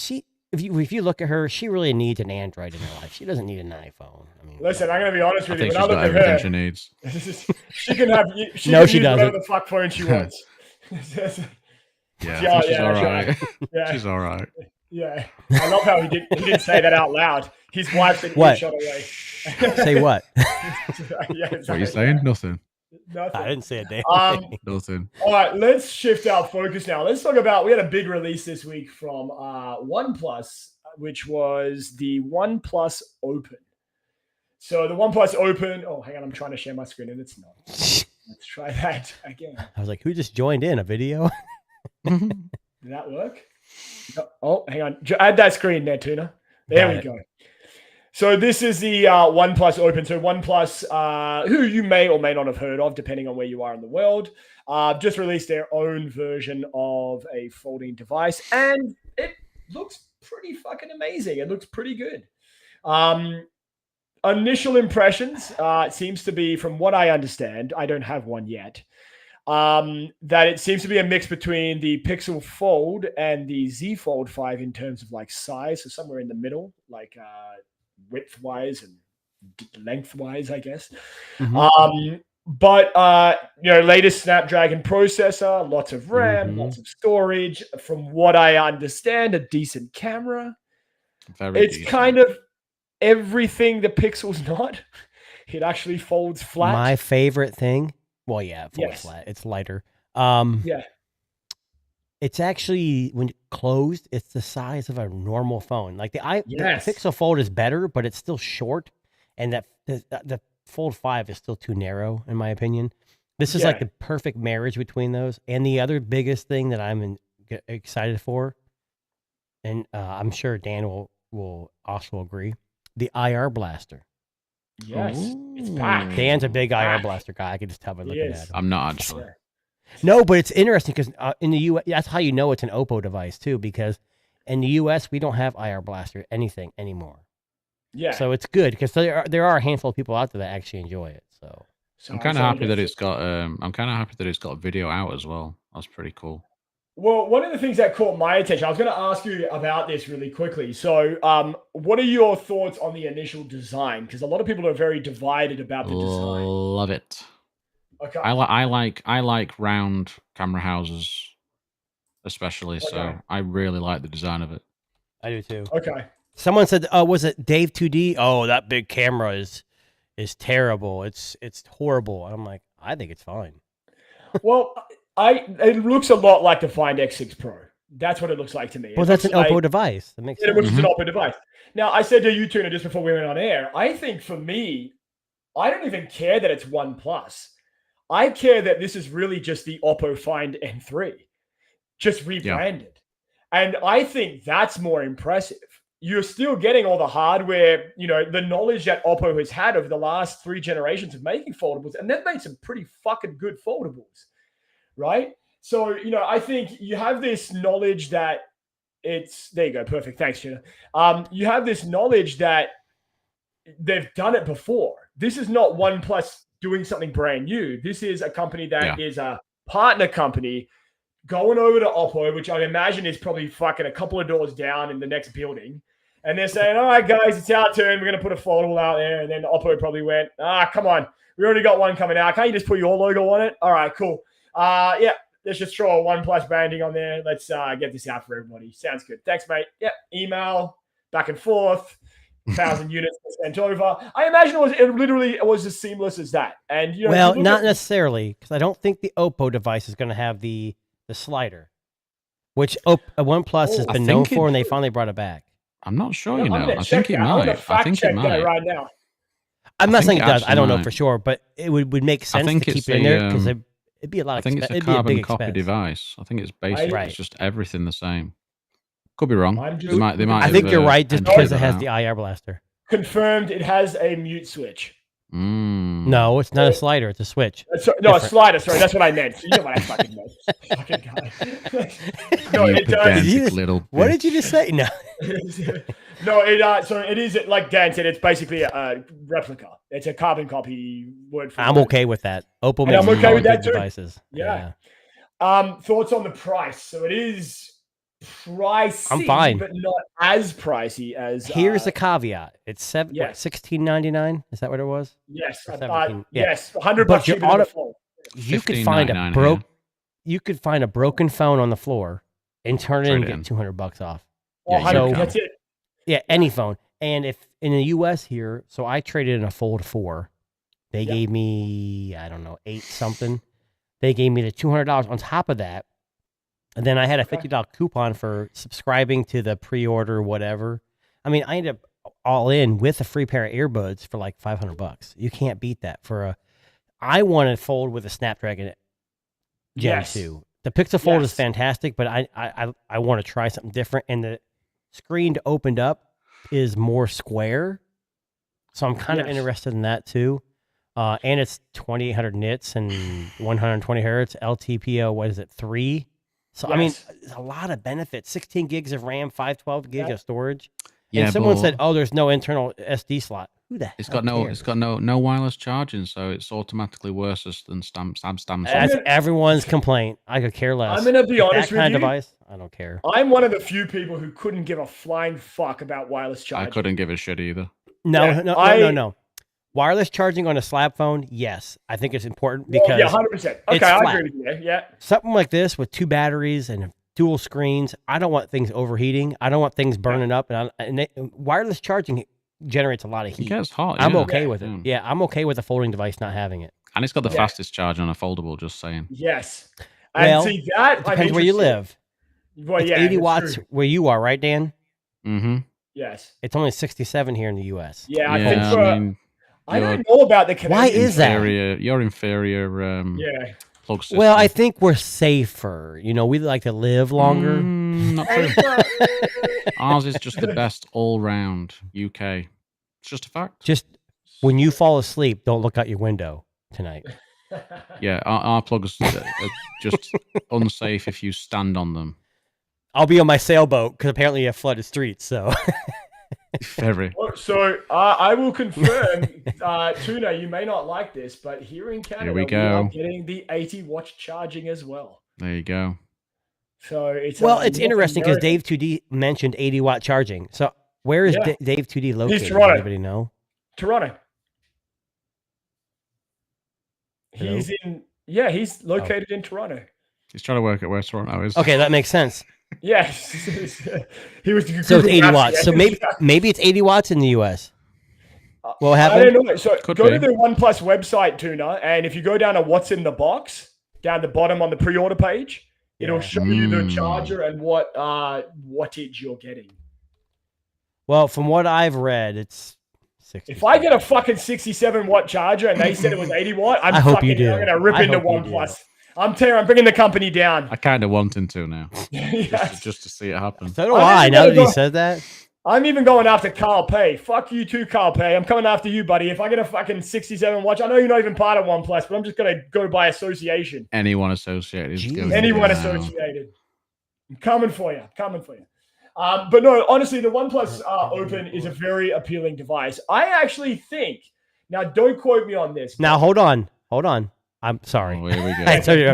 If you look at her, she really needs an Android in her life. She doesn't need an iPhone. I mean, listen, I'm going to be honest with you. When I look at her, she needs. She can have. She doesn't. Whatever the fuck phone she wants. She's all right. Yeah. She's all right. Yeah, I love how he didn't say that out loud. His wife's an earshot away. Say what? What are you saying? Nothing. I didn't say a damn thing. Nothing. All right, let's shift our focus now. Let's talk about, we had a big release this week from OnePlus, which was the OnePlus Open. So the OnePlus Open, hang on, I'm trying to share my screen and it's not. Let's try that again. I was like, who just joined in a video? Did that work? Oh, hang on. Add that screen there, Tuna. There we go. So this is the OnePlus Open. So OnePlus, who you may or may not have heard of, depending on where you are in the world, just released their own version of a folding device. And it looks pretty fucking amazing. It looks pretty good. Initial impressions, it seems to be, from what I understand, I don't have one yet, that it seems to be a mix between the Pixel Fold and the Z Fold 5 in terms of like size. So somewhere in the middle, like width-wise and length-wise, I guess. Mm-hmm. But latest Snapdragon processor, lots of RAM, lots of storage. From what I understand, a decent camera. It's decent. Kind of everything the Pixel's not. It actually folds flat. My favorite thing. Well, yeah, it folds flat. It's lighter. Yeah. It's actually, when closed, it's the size of a normal phone. Like the Pixel Fold is better, but it's still short, and that the Fold 5 is still too narrow, in my opinion. This is like the perfect marriage between those. And the other biggest thing that I'm excited for, and I'm sure Dan will also agree, the IR blaster. Yes, it's back. Dan's a big IR blaster guy. I can just tell by looking at him. I'm not actually. No, but it's interesting because in the U.S., that's how you know it's an Oppo device too, because in the U.S. we don't have IR blaster anything anymore. Yeah. So it's good because there are a handful of people out there that actually enjoy it. So I'm kind of happy that it's got. I'm kind of happy that it's got a video out as well. That's pretty cool. Well, one of the things that caught my attention, I was going to ask you about this really quickly. So, what are your thoughts on the initial design? Because a lot of people are very divided about the design. Love it. Okay. I like round camera houses, especially. Okay. So I really like the design of it. I do too. Okay. Someone said, was it Dave 2D? Oh, that big camera is terrible. It's horrible. And I'm like, I think it's fine. Well, it looks a lot like the Find X6 Pro. That's what it looks like to me. Well, that's an Oppo device. That makes sense. Which is an Oppo device. Now, I said to you, Tuna, just before we went on air, I think for me, I don't even care that it's OnePlus. I care that this is really just the Oppo Find N3, just rebranded. Yeah. And I think that's more impressive. You're still getting all the hardware, the knowledge that Oppo has had over the last 3 generations of making foldables, and they've made some pretty fucking good foldables, right? So, I think you have this knowledge that there you go, perfect, thanks, Gina. You have this knowledge that they've done it before. This is not OnePlus doing something brand new. This is a company that is a partner company going over to Oppo, which I imagine is probably fucking a couple of doors down in the next building. And they're saying, all right, guys, it's our turn. We're going to put a foldable out there. And then Oppo probably went, come on. We already got one coming out. Can't you just put your logo on it? All right, cool. Let's just throw a OnePlus branding on there. Let's get this out for everybody. Sounds good. Thanks, mate. Yep. Email, back and forth. 1,000 units sent over. I imagine it was as seamless as that. And not necessarily, because I don't think the Oppo device is going to have the slider, which OnePlus has been known for, and they finally brought it back. I'm not sure. I think it might. I think it might right now. I'm not saying it does. I don't know for sure, but it would make sense to keep it in there because it'd be a lot. I think it's a carbon copy device. I think it's basically it's just everything the same. Could be wrong. They might I think you're right, just because it has the IR blaster. Confirmed, it has a mute switch. No, it's not a slider. It's a switch. A slider. Sorry, that's what I meant. So you know what I fucking meant. Fucking guy. No, you it does. Little what did you just say? No. No, so it is, like Dan said, it's basically a replica. It's a carbon copy word for I'm word. okay with that. Opal And makes I'm okay with that good too. devices. Yeah. Thoughts on the price? So it is pricey, I'm fine, but not as pricey as. Here's the caveat: it's $16.99. Is that what it was? Yes, yes, $100 cheaper than the phone. You could find You could find a broken phone on the floor and turn it in and get $200 off. Yeah, so that's it. Yeah, any phone. And if in the U.S. here, so I traded in a Fold 4. They gave me, I don't know, 8 something. They gave me the $200 on top of that. And then I had a $50 coupon for subscribing to the pre-order, whatever. I mean, I ended up all in with a free pair of earbuds for like $500. You can't beat that I want to Fold with a Snapdragon Gen 2. The Pixel Fold is fantastic, but I want to try something different. And the screen opened up is more square. So I'm kind of interested in that too. And it's 2800 nits and 120 hertz, LTPO, 3? So, I mean, there's a lot of benefits. 16 gigs of RAM, 512 gigs of storage. Yeah, and someone said, oh, there's no internal SD slot. Who the hell cares? It's got no wireless charging, so it's automatically worse than Samsung. That's everyone's complaint. I could care less. I'm going to be honest with you. Device, I don't care. I'm one of the few people who couldn't give a flying fuck about wireless charging. I couldn't give a shit either. No. Wireless charging on a slab phone, yes. I think it's important because 100%. Okay, I agree with you. Yeah. Something like this with 2 batteries and dual screens, I don't want things overheating. I don't want things burning up. And wireless charging generates a lot of heat. It gets hot. I'm okay with it. Yeah, I'm okay with a folding device not having it. And it's got the fastest charge on a foldable, just saying. Yes. And see, that depends where you live. Well, it's 80 watts true. Where you are, right, Dan? Mm-hmm. Yes. It's only 67 here in the U.S. Yeah, I think I don't know about the Canadian. Why is that? Your inferior plug system. Well, I think we're safer. We like to live longer. Not true. Ours is just the best all-round UK. It's just a fact. Just when you fall asleep, don't look out your window tonight. Yeah, our plugs are just unsafe if you stand on them. I'll be on my sailboat because apparently you have flooded streets, so... Very. So I will confirm, Tuna, you may not like this, but here in Canada, we are getting the 80-watt charging as well. There you go. So it's interesting because Dave 2D mentioned 80-watt charging. So where is Dave 2D located? He's Toronto. Does anybody know? Toronto. Hello? He's located in Toronto. He's trying to work out where Toronto is. Okay, that makes sense. Yes. He was so it's 80 watts. So maybe it's 80 watts in the US. What happened? I don't know. So go to the OnePlus website, Tuna, and if you go down to what's in the box, down the bottom on the pre-order page, it'll show you the charger and what wattage you're getting. Well, from what I've read, it's 60. If I get a fucking 67-watt charger and they said it was 80 watt, I'm going to rip into OnePlus. I'm bringing the company down. I kind of want him to now, just to see it happen. So do I. Now that you said that, I'm even going after Carl Pei. Fuck you too, Carl Pei. I'm coming after you, buddy. If I get a fucking 67 watch, I know you're not even part of OnePlus, but I'm just gonna go by association. Anyone associated. Anyone associated. I'm coming for you. But no, honestly, the OnePlus Open is a very appealing device. I actually think. Now, don't quote me on this. Now, hold on. I'm sorry. Oh, here we go. I told you,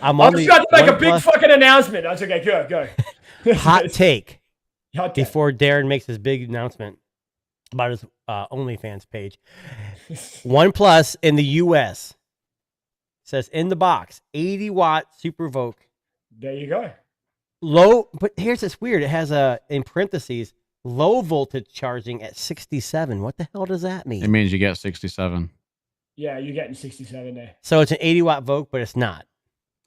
I'm just about to make a big fucking announcement. That's okay. Go. Hot take. Before Darren makes his big announcement about his OnlyFans page. OnePlus in the U.S. says in the box, 80-watt SuperVOOC. There you go. Low, but here's this weird. It has in parentheses, low voltage charging at 67. What the hell does that mean? It means you get 67. Yeah, you're getting 67 there. So it's an 80-watt VOOC, but it's not.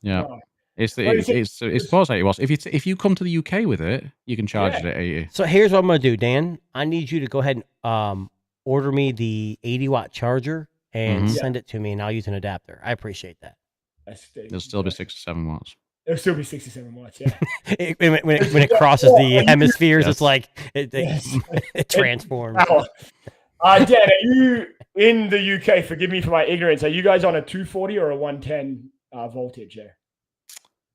Yeah. No. It's supposed 80 watts. If you come to the UK with it, you can charge it at 80. So here's what I'm gonna do, Dan. I need you to go ahead and order me the 80-watt charger and send it to me, and I'll use an adapter. I appreciate that. It'll still be 67 watts. It'll still be 67 watts, yeah. when it crosses the hemispheres, it's like it transforms. Dan, are you in the UK? Forgive me for my ignorance. Are you guys on a 240 or a 110 voltage there?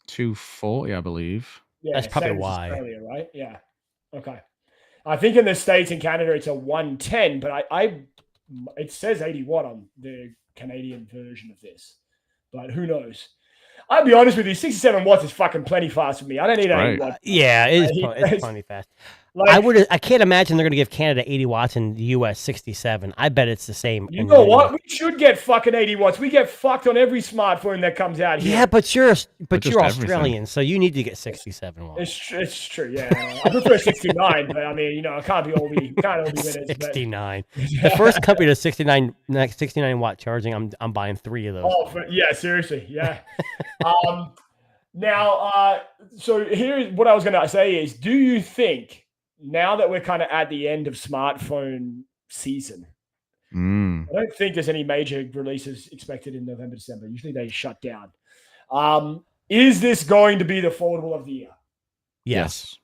240, I believe. Yeah, that's probably same as why. Australia, right? Yeah. Okay. I think in the States and Canada it's a 110, but it says 80 watt on the Canadian version of this, but who knows? I'll be honest with you, 67 watts is fucking plenty fast for me. I don't need 80 watts. Yeah, it's plenty fast. I can't imagine they're going to give Canada 80 watts and the US 67. I bet it's the same. You know what? We should get fucking 80 watts. We get fucked on every smartphone that comes out here. Yeah, but you're Australian, so you need to get 67 watts. It's true. Yeah, I prefer 69, but I mean, it can't all be winners. 69. The first company to 69 watt charging, I'm buying 3 of those. Oh, yeah, seriously, yeah. Now, so here's what I was going to say is, do you think now that we're kind of at the end of smartphone season, I don't think there's any major releases expected in November, December. Usually they shut down. Is this going to be the foldable of the year? Yes.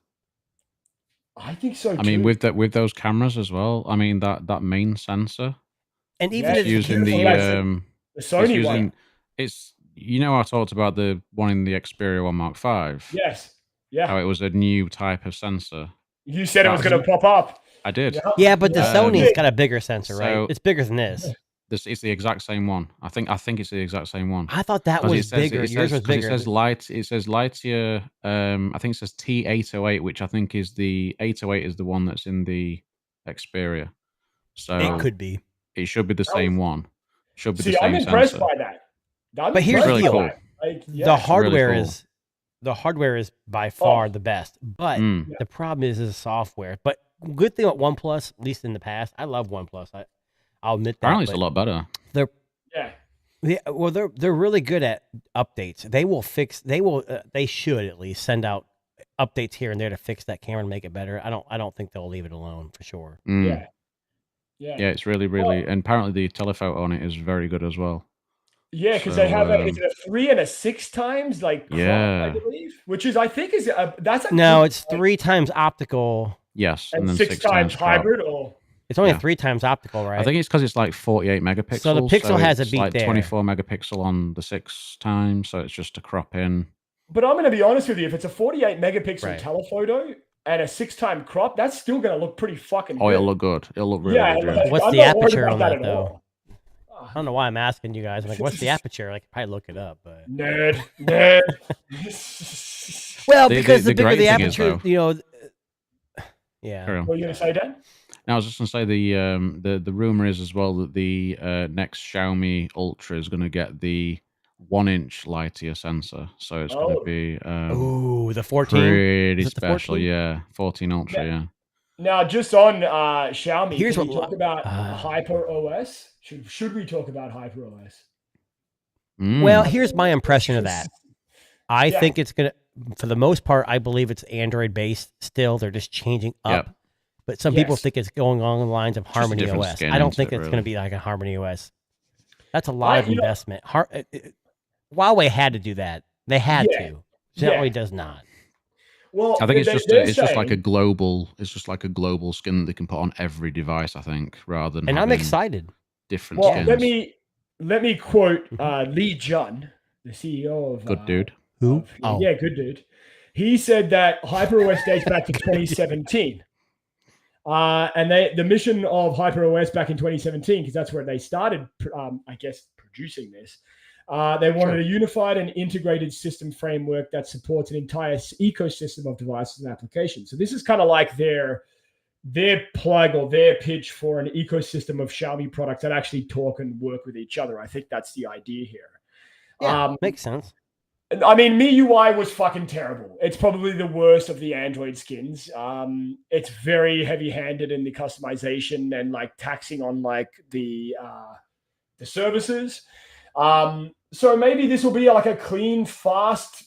I think so too. I mean, with those cameras as well. I mean, that main sensor. And even if using the Sony one. It's, I talked about the one in the Xperia 1 Mark V. Yes. Yeah. How it was a new type of sensor. You said it was going to pop up. I did. Yeah, but the Sony's got a bigger sensor, right? It's bigger than this. It's the exact same one. I think it's the exact same one. I thought that was bigger. Yours was bigger. It says Lightyear. I think it says T808, which I think is the 808 is the one that's in the Xperia. So it could be. It should be the same one. Should be the same I'm impressed sensor. by that. But here's really the deal. Cool. The hardware is by far the best, but the problem is the software. But good thing about OnePlus, at least in the past, I love OnePlus. I'll admit that. Apparently, it's a lot better. They're really good at updates. They should at least send out updates here and there to fix that camera and make it better. I don't think they'll leave it alone for sure. Yeah, it's really, and apparently the telephoto on it is very good as well. Yeah, because they have a 3 and a 6 times I believe, which is it's 3 times optical. Yes, and then 6 times hybrid, or it's only 3 times optical, right? I think it's because it's like 48 megapixels. So the Pixel has a beat like there. 24 megapixel on the 6 times, so it's just to crop in. But I'm going to be honest with you, if it's a 48 megapixel telephoto and a 6-time crop, that's still going to look pretty fucking good. It'll look good. It'll look really good. What's the aperture on that though? I don't know why I'm asking you guys. I'm like, what's the aperture? I could probably look it up, but nerd. Well, because the bigger the aperture, yeah. What are you gonna say, Dan? Now, I was just gonna say the rumor is as well that the next Xiaomi Ultra is gonna get the 1-inch Lightyear sensor, so it's gonna be the 14 pretty special, 14 Ultra, yeah. Now, just on Xiaomi, here's can we talk about Hyper OS? Should we talk about Hyper OS? Well, here's my impression of that. I think it's going to, for the most part, I believe it's Android based still. They're just changing up. Yep. But some people think it's going along the lines of Harmony OS. I don't think it's going to be like a Harmony OS. That's a lot of investment. Huawei had to do that. They had to. Xiaomi does not. Well, I think it's just like a global skin that they can put on every device, I think, rather than. And I'm excited. Different skins. Let me quote Lee Jun, the CEO of Good Dude. Who? Yeah, Good Dude. He said that HyperOS dates back to 2017. And the mission of HyperOS back in 2017, because that's where they started, I guess, producing this. They wanted a unified and integrated system framework that supports an entire ecosystem of devices and applications. So this is kind of like their plug or their pitch for an ecosystem of Xiaomi products that actually talk and work with each other. I think that's the idea here. Yeah, makes sense. I mean, MIUI was fucking terrible. It's probably the worst of the Android skins. It's very heavy-handed in the customization and like taxing on like the services. So maybe this will be like a clean, fast,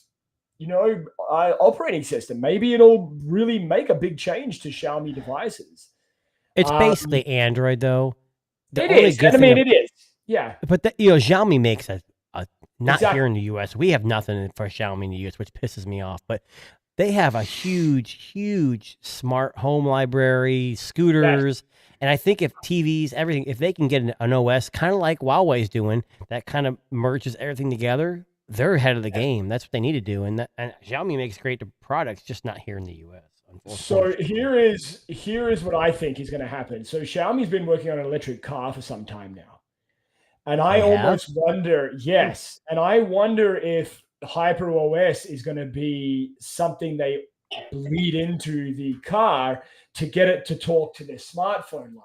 operating system. Maybe it'll really make a big change to Xiaomi devices. It's basically Android, though. It is. It is. Yeah. But Xiaomi makes a not here in the U.S. We have nothing for Xiaomi in the U.S., which pisses me off. But they have a huge, huge smart home library, scooters, And I think if TVs, everything, if they can get an OS, kind of like Huawei's doing, that kind of merges everything together, they're ahead of the game. That's what they need to do. And Xiaomi makes great products, just not here in the US. So here is what I think is going to happen. So Xiaomi's been working on an electric car for some time now. And I almost wonder, yes. And I wonder if HyperOS is going to be something they bleed into the car to get it to talk to the smartphone line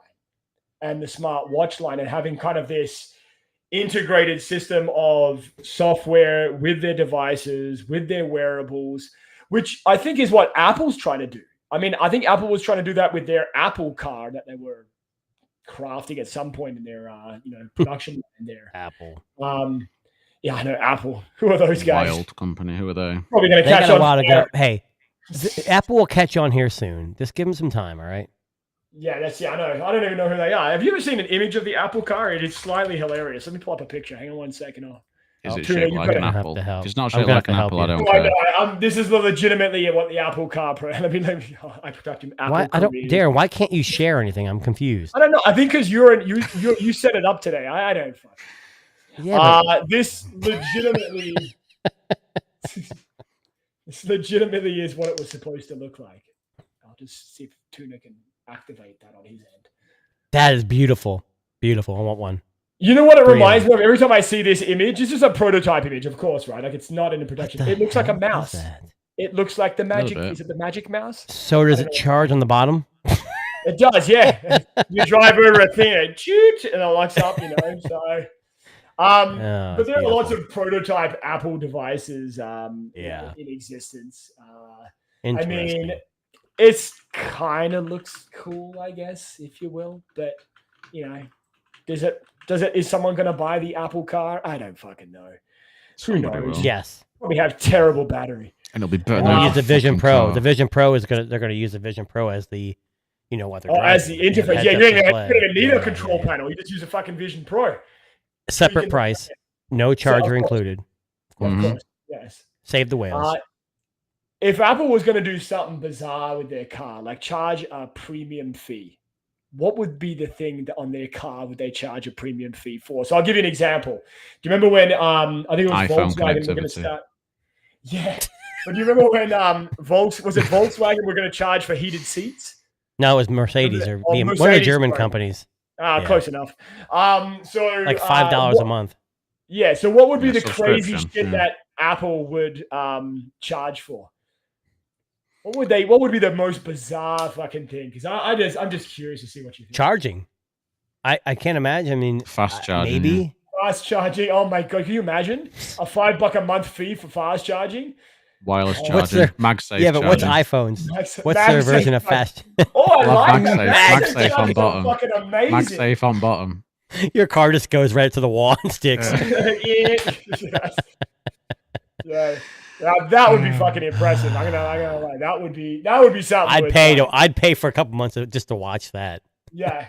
and the smartwatch line, and having kind of this integrated system of software with their devices, with their wearables, which I think is what Apple's trying to do. I mean, I think Apple was trying to do that with their Apple car that they were crafting at some point in their production line there. Apple. Yeah, I know Apple. Who are those guys? Wild company. Who are they? Probably going to catch on. A while to go. Hey, Apple will catch on here soon. Just give them some time, all right? Yeah, I know. I don't even know who they are. Have you ever seen an image of the Apple car? It is slightly hilarious. Let me pull up a picture. Hang on 1 second. Is it shaped like an apple? If it's not shaped like an apple, I don't care. This is legitimately what the Apple car. Let me. I forgot to Apple. Darren, why can't you share anything? I'm confused. I don't know. I think because you set it up today. I don't. Fuck. Yeah. This legitimately. This legitimately is what it was supposed to look like. I'll just see if Tuna can activate that on his end. That is beautiful. Beautiful. I want one. You know what it reminds me of? Every time I see this image, this is a prototype image, of course, right? Like, it's not in production. It looks like a mouse. It looks like the magic. Is it the magic mouse? So does it charge on the bottom? It does, yeah. You drive over a thing and shoot, and it locks up, So, but there are lots of prototype Apple devices in existence. I mean, it's kind of looks cool, I guess, if you will. But is someone going to buy the Apple car? I don't fucking know. Who knows? Yes. We have terrible battery. And it'll be better. They'll use the Vision Pro. Car. The Vision Pro they're going to use the Vision Pro as the, what they're as the interface. Yeah, you don't even need a control panel. You just use a fucking Vision Pro. Separate price. No charger included. Of course, yes. Save the whales. If Apple was going to do something bizarre with their car, like charge a premium fee, what would be the thing that on their car would they charge a premium fee for? So I'll give you an example. Do you remember when I think it was Volkswagen were going to start? Yeah. But do you remember when Volkswagen were going to charge for heated seats? No, it was Mercedes or one of the German companies. Close enough. So like $5 a month. Yeah. So what would be the crazy shit that Apple would charge for? What would be the most bizarre fucking thing? Because I'm just curious to see what you think. Charging. I can't imagine. I mean, fast charging. Maybe fast charging. Oh my god! Can you imagine a $5 a month fee for fast charging? Wireless charging. MagSafe. Yeah, but what's iPhones? What's their version of fast? Oh, I like MagSafe on bottom. Fucking amazing. MagSafe on bottom. Your car just goes right to the wall and sticks. Yeah. That would be fucking impressive. I'm gonna lie. That would be something. I'd pay for a couple months just to watch that. Yeah,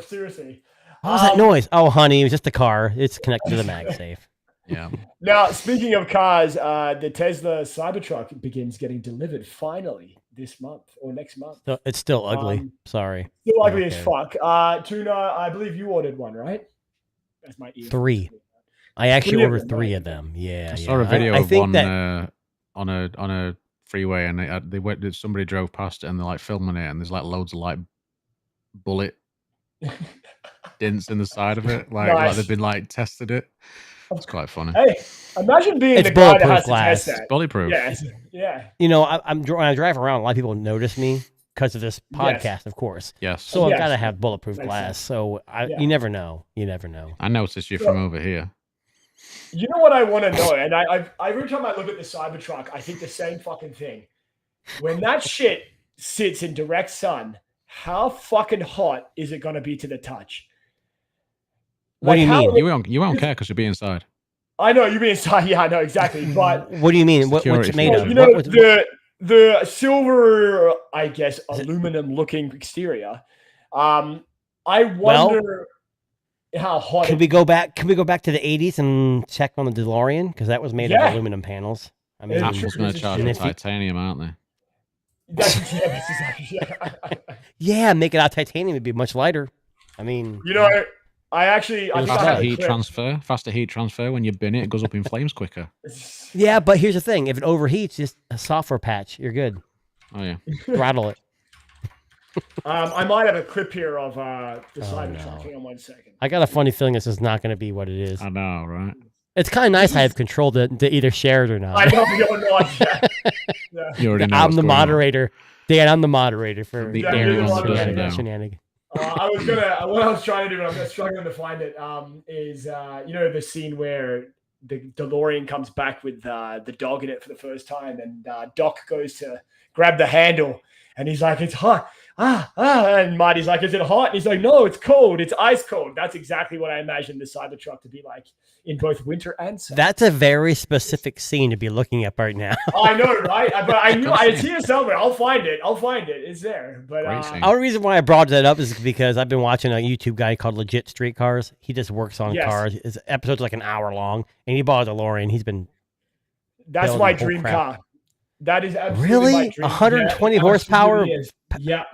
seriously. What was that noise? Oh, honey, it was just the car. It's connected to the MagSafe. Yeah. Now, speaking of cars, the Tesla Cybertruck begins getting delivered finally this month or next month. So it's still ugly. Sorry. Still ugly as fuck. Tuna, I believe you ordered one, right? That's my ear. 3. I actually ordered 3 of them. Yeah. I saw a video of one on a freeway, and somebody drove past it, and they're like filming it, and there's like loads of like bullet dents in the side of it, like they've been like tested it. It's quite funny. Hey, imagine being the guy that has glass. to test that. Bulletproof. Yeah. When I drive around, a lot of people notice me because of this podcast, of course. Yes. So I've got to have bulletproof glass. So you never know. I noticed you from over here. You know what I want to know, and every time I look at the Cybertruck, I think the same fucking thing. When that shit sits in direct sun, how fucking hot is it going to be to the touch? What do you mean? You won't care because you'll be inside. I know you'll be inside. Yeah, I know exactly. But what do you mean? What's it made of? The silver, I guess, aluminum-looking exterior. I wonder how hot. Can we go back to the 80s and check on the DeLorean because that was made of aluminum panels? I mean, Apple's going to charge titanium, aren't they? That's exactly. Yeah, make it out of titanium would be much lighter. I mean, I think I have faster heat transfer. When you bin it goes up in flames quicker. Yeah, but here's the thing: if it overheats, just a software patch, you're good. Oh yeah, throttle it. I might have a clip here of the Cybertruck. Hang on 1 second. I got a funny feeling this is not going to be what it is. I know, right? It's kind of nice I have control to either share it or not. I know you're not. Yeah. You already know. I'm the moderator. Dan, I'm the moderator for the shenanigans. What I was trying to do, but I'm struggling to find it, is the scene where the DeLorean comes back with the dog in it for the first time, and Doc goes to grab the handle, and he's like, "It's hot." And Marty's like, "Is it hot?" And he's like, "No, it's cold. It's ice cold." That's exactly what I imagined the Cybertruck to be like in both winter and summer. That's a very specific scene to be looking at right now. I know, right? But I knew it's here somewhere. I'll find it. It's there. But the only reason why I brought that up is because I've been watching a YouTube guy called Legit Street Cars. He just works on cars. His episode's like an hour long, and he bought a DeLorean. He's been. That's my dream car. That is absolutely really my dream. 120 horsepower. Yeah.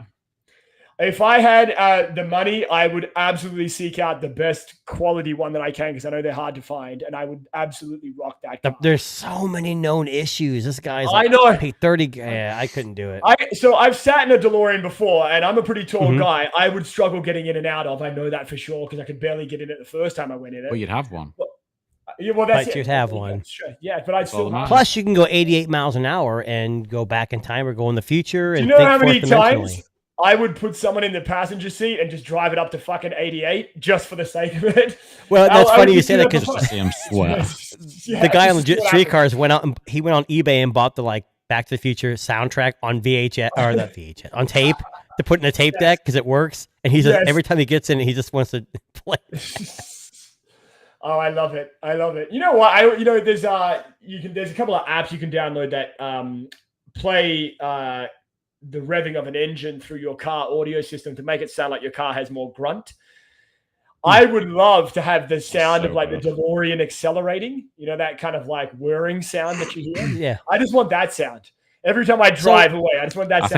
If I had the money, I would absolutely seek out the best quality one that I can, because I know they're hard to find, and I would absolutely rock that car. There's so many known issues. This guy's I know. Pay 30. Yeah, I couldn't do it. So I've sat in a DeLorean before, and I'm a pretty tall guy. I would struggle getting in and out of. I know that for sure, because I could barely get in it the first time I went in it. Well, you'd have one. That's you'd have one. Yeah, but I'd still. Plus, you can go 88 miles an hour and go back in time or go in the future. Do and you know how many times I would put someone in the passenger seat and just drive it up to fucking 88 just for the sake of it? Well, that's funny you say that, because the guy on Legit Street Cars went out and he went on eBay and bought the Back to the Future soundtrack on VHS or not VHS on tape to put in a tape deck because it works. And he says every time he gets in, he just wants to play. Oh, I love it. You know what? There's a couple of apps you can download that play the revving of an engine through your car audio system to make it sound like your car has more grunt. I would love to have the sound of the DeLorean accelerating, that kind of whirring sound that you hear. Yeah. I just want that sound. Every time I drive away, I just want that sound. I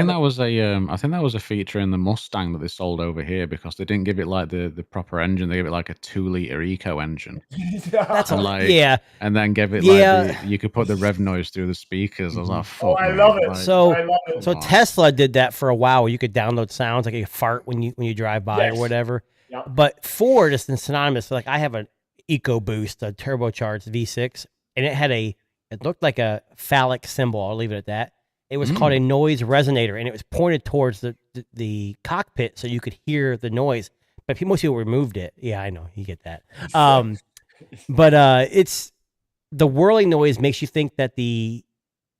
think that was a feature in the Mustang that they sold over here, because they didn't give it the proper engine. They gave it a 2-liter eco engine. That's and then give it you could put the rev noise through the speakers. I was like, fuck. I love it. So Tesla did that for a while, where you could download sounds like a fart when you drive by or whatever. Yep. But Ford is synonymous. So I have an EcoBoost, a turbocharged V6, and it looked like a phallic symbol. I'll leave it at that. It was called a noise resonator, and it was pointed towards the cockpit so you could hear the noise. But most people removed it. Yeah, I know. You get that. But it's the whirling noise makes you think that the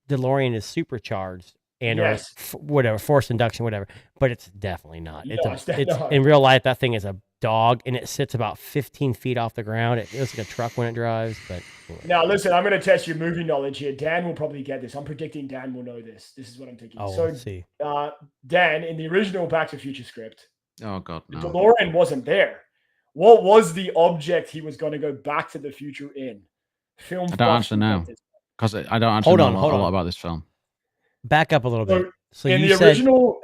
DeLorean is supercharged and or whatever, forced induction, whatever. But it's definitely not. It's in real life, that thing is a dog, and it sits about 15 feet off the ground. It looks like a truck when it drives. But now, listen, I'm going to test your movie knowledge here. Dan will probably get this. I'm predicting Dan will know this. This is what I'm thinking. Let's see. Dan, in the original Back to the Future script, oh god, no. The DeLorean wasn't there. What was the object he was going to go back to the future in? I don't actually know, because I don't actually know a lot about this film. Back up a little bit. So in you the said original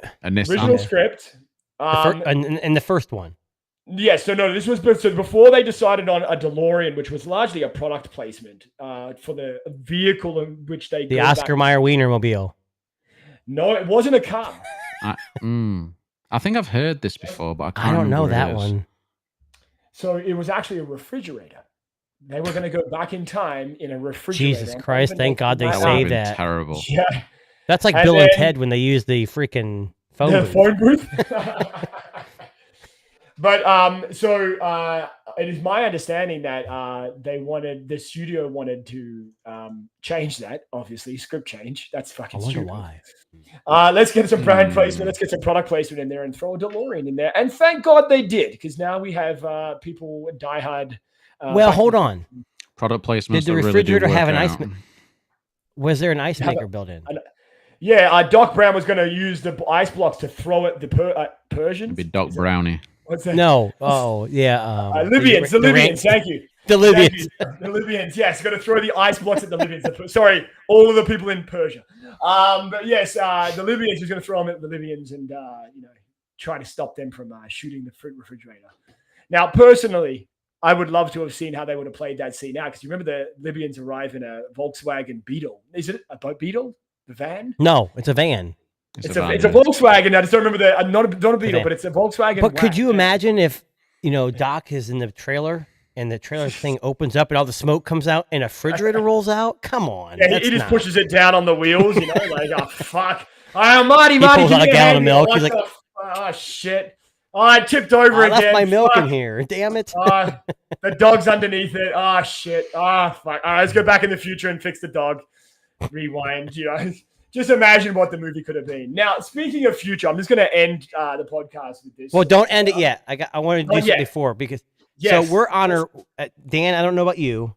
script, in the first one. Yes, so no, this was before they decided on a DeLorean, which was largely a product placement for the vehicle in which they the Oscar Mayer Wienermobile. No, it wasn't a car. I think I've heard this before, but I don't know that one. So it was actually a refrigerator. They were going to go back in time in a refrigerator. Jesus Christ! Thank God they saved that. Terrible. Yeah, that's like Bill and Ted when they used the freaking phone booth. But it is my understanding that the studio wanted to change that. Obviously, script change. That's fucking stupid. Why? Let's get some brand placement. Let's get some product placement in there and throw a DeLorean in there. And thank God they did, because now we have people diehard. Well, hold on. Product placement. Did the refrigerator have an ice? Was there an ice maker built in? Yeah, Doc Brown was going to use the ice blocks to throw at the Persians. It'd be Doc Brownie. What's that? No. Oh, yeah. Libyans. Thank you. The Libyans. The Libyans, yes. Got to throw the ice blocks at the Libyans. Sorry, all of the people in Persia. But yes, the Libyans is going to throw them at the Libyans and, try to stop them from shooting the refrigerator. Now, personally, I would love to have seen how they would have played that scene out because you remember the Libyans arrive in a Volkswagen Beetle. Is it a Beetle? The van? No, it's a van. It's a Volkswagen. I just don't remember not a Beetle, but it's a Volkswagen. But could you imagine if Doc is in the trailer and the trailer thing opens up and all the smoke comes out and a refrigerator rolls out? Come on. Yeah, he just pushes it down on the wheels, like, oh, fuck. Marty, he pulls out a gallon of milk. He's like, oh, shit. Oh, I tipped over again. I left my milk in here. Damn it. The dog's underneath it. Oh, shit. Oh, fuck. All right, let's go back in the future and fix the dog. Rewind, Just imagine what the movie could have been. Now, speaking of future, I'm just going to end the podcast with this. Well, don't end it yet. I wanted to do something before because so we're Honor. Dan, I don't know about you,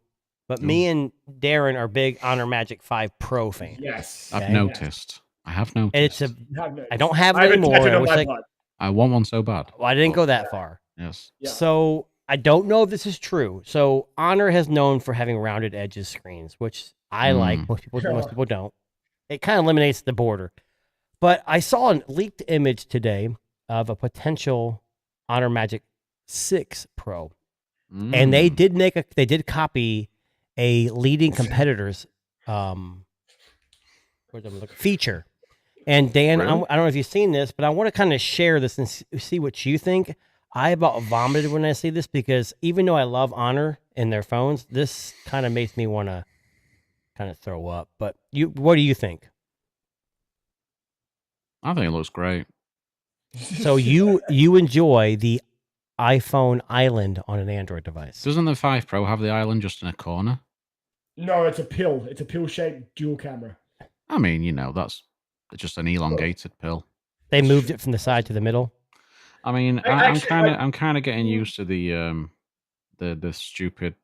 but me and Darren are big Honor Magic 5 Pro fans. Yes. I've noticed. I have noticed. And I don't have it anymore. I want one so bad. Well, I didn't go that far. Yes. Yeah. So I don't know if this is true. So Honor has known for having rounded edges screens, which I like. Most people don't. It kind of eliminates the border. But I saw a leaked image today of a potential Honor Magic 6 Pro. And they did copy a leading competitor's feature. And Dan, really? I don't know if you've seen this, but I want to kind of share this and see what you think. I about vomited when I see this because even though I love Honor and their phones, this kind of makes me want to kind of throw up. But what do you think? I think it looks great. So you enjoy the iPhone Island on an Android device? Doesn't the 5 Pro have the island just in a corner? No, it's a pill. It's a pill-shaped dual camera. I mean, that's just an elongated pill. They moved it from the side to the middle. I mean, I'm kind of getting used to the stupid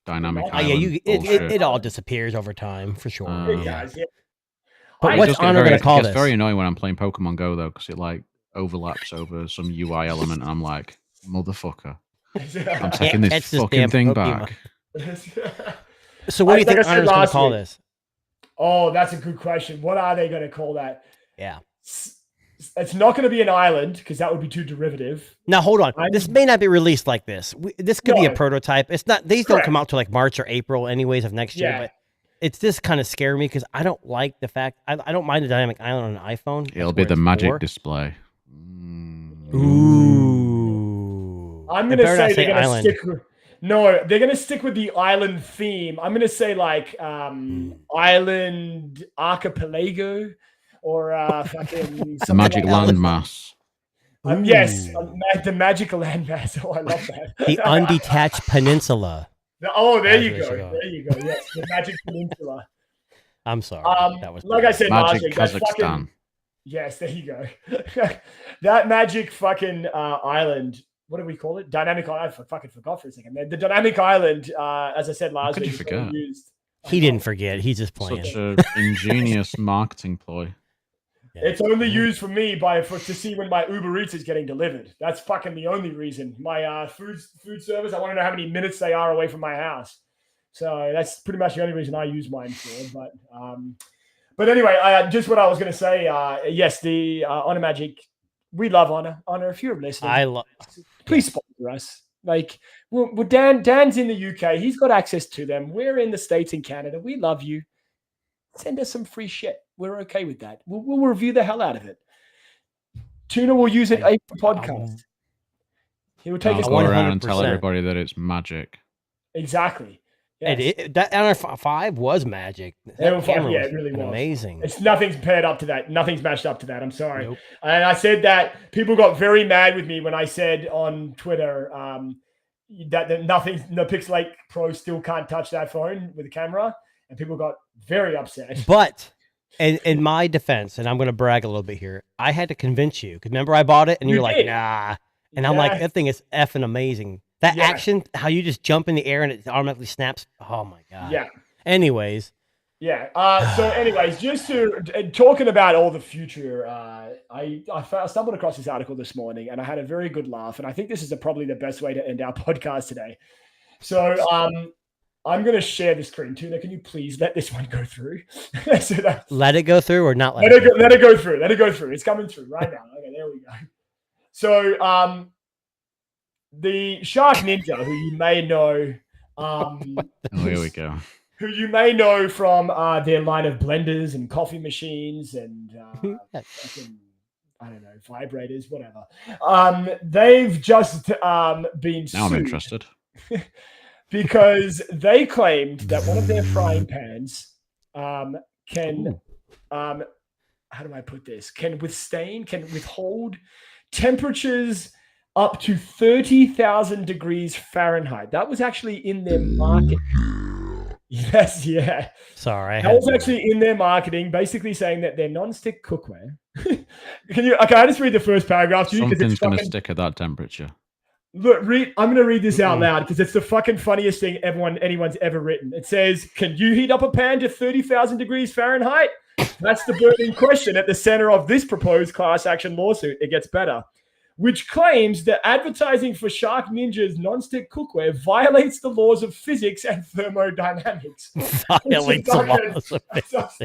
dynamic island. It all disappears over time for sure. It does, yeah. But what's Honor going to call this? It's very annoying when I'm playing Pokemon Go though, because it like overlaps over some UI element, and I'm like, motherfucker, I'm taking this fucking thing back. So what do you think Honor's going to call this? Oh, that's a good question. What are they going to call that? Yeah. It's not going to be an island because that would be too derivative. Now, hold on. This may not be released like this. This could be a prototype. It's not. These don't come out till like March or April anyways of next year. But it's just kind of scary me because I don't like the fact. I don't mind the dynamic island on an iPhone. It'll be the magic display. Ooh. I'm going to say they're going to stick with... No, they're going to stick with the island theme. I'm going to say like island archipelago or fucking... The magic landmass. Yes, the magical landmass. Oh, I love that. The undetached peninsula. There you go. There you go. Yes, the magic peninsula. I'm sorry. That was like I said, magic Kazakhstan. Yes, there you go. That magic fucking island. What do we call it? Dynamic island. I fucking forgot for a second. The dynamic island, as I said last week, he didn't forget. He's just playing. Such an ingenious marketing ploy. Yeah. It's only used for me to see when my Uber Eats is getting delivered. That's fucking the only reason. My food service, I want to know how many minutes they are away from my house. So that's pretty much the only reason I use mine for. But anyway, just what I was going to say. Yes, the Honor Magic. We love Honor. Honor, if you're listening, please sponsor us. Like, Dan's in the UK. He's got access to them. We're in the States and Canada. We love you. Send us some free shit. We're okay with that. We'll review the hell out of it. Tuna will use it for podcast. He will take us go around and tell everybody that it's magic. Exactly. Yes. That Honor 5 was magic. It really was amazing. Nothing's paired up to that. Nothing's matched up to that. I'm sorry. Nope. And I said that people got very mad with me when I said on Twitter that the Pixel 8 Pro still can't touch that phone with the camera, and people got very upset. But in my defense, and I'm going to brag a little bit here, I had to convince you because remember I bought it and you're like, nah, and I'm like, that thing is effing amazing. That action, how you just jump in the air and it automatically snaps. Oh my God. Yeah. Anyways. Yeah. Anyways, just talking about all the future, I stumbled across this article this morning and I had a very good laugh. And I think this is probably the best way to end our podcast today. So I'm going to share the screen. Tuna, can you please let this one go through? Let it go through or not let it go? Let it go through. Let it go through. It's coming through right now. Okay, there we go. So the Shark Ninja, who you may know, here we go. Who you may know from their line of blenders and coffee machines and I don't know, vibrators, whatever. They've just been sued. Now I'm interested. Because they claimed that one of their frying pans can, how do I put this? Can withhold temperatures up to 30,000 degrees Fahrenheit. That was actually in their market. Yes, yeah. Sorry. That was actually in their marketing, basically saying that their non-stick cookware. Okay, I just read the first paragraph to you? Something's going to stick at that temperature. Look, I'm going to read this out loud because it's the fucking funniest thing anyone's ever written. It says, can you heat up a pan to 30,000 degrees Fahrenheit? That's the burning question at the center of this proposed class action lawsuit. It gets better. Which claims that advertising for Shark Ninja's non-stick cookware violates the laws of physics and thermodynamics. Violates the laws of physics.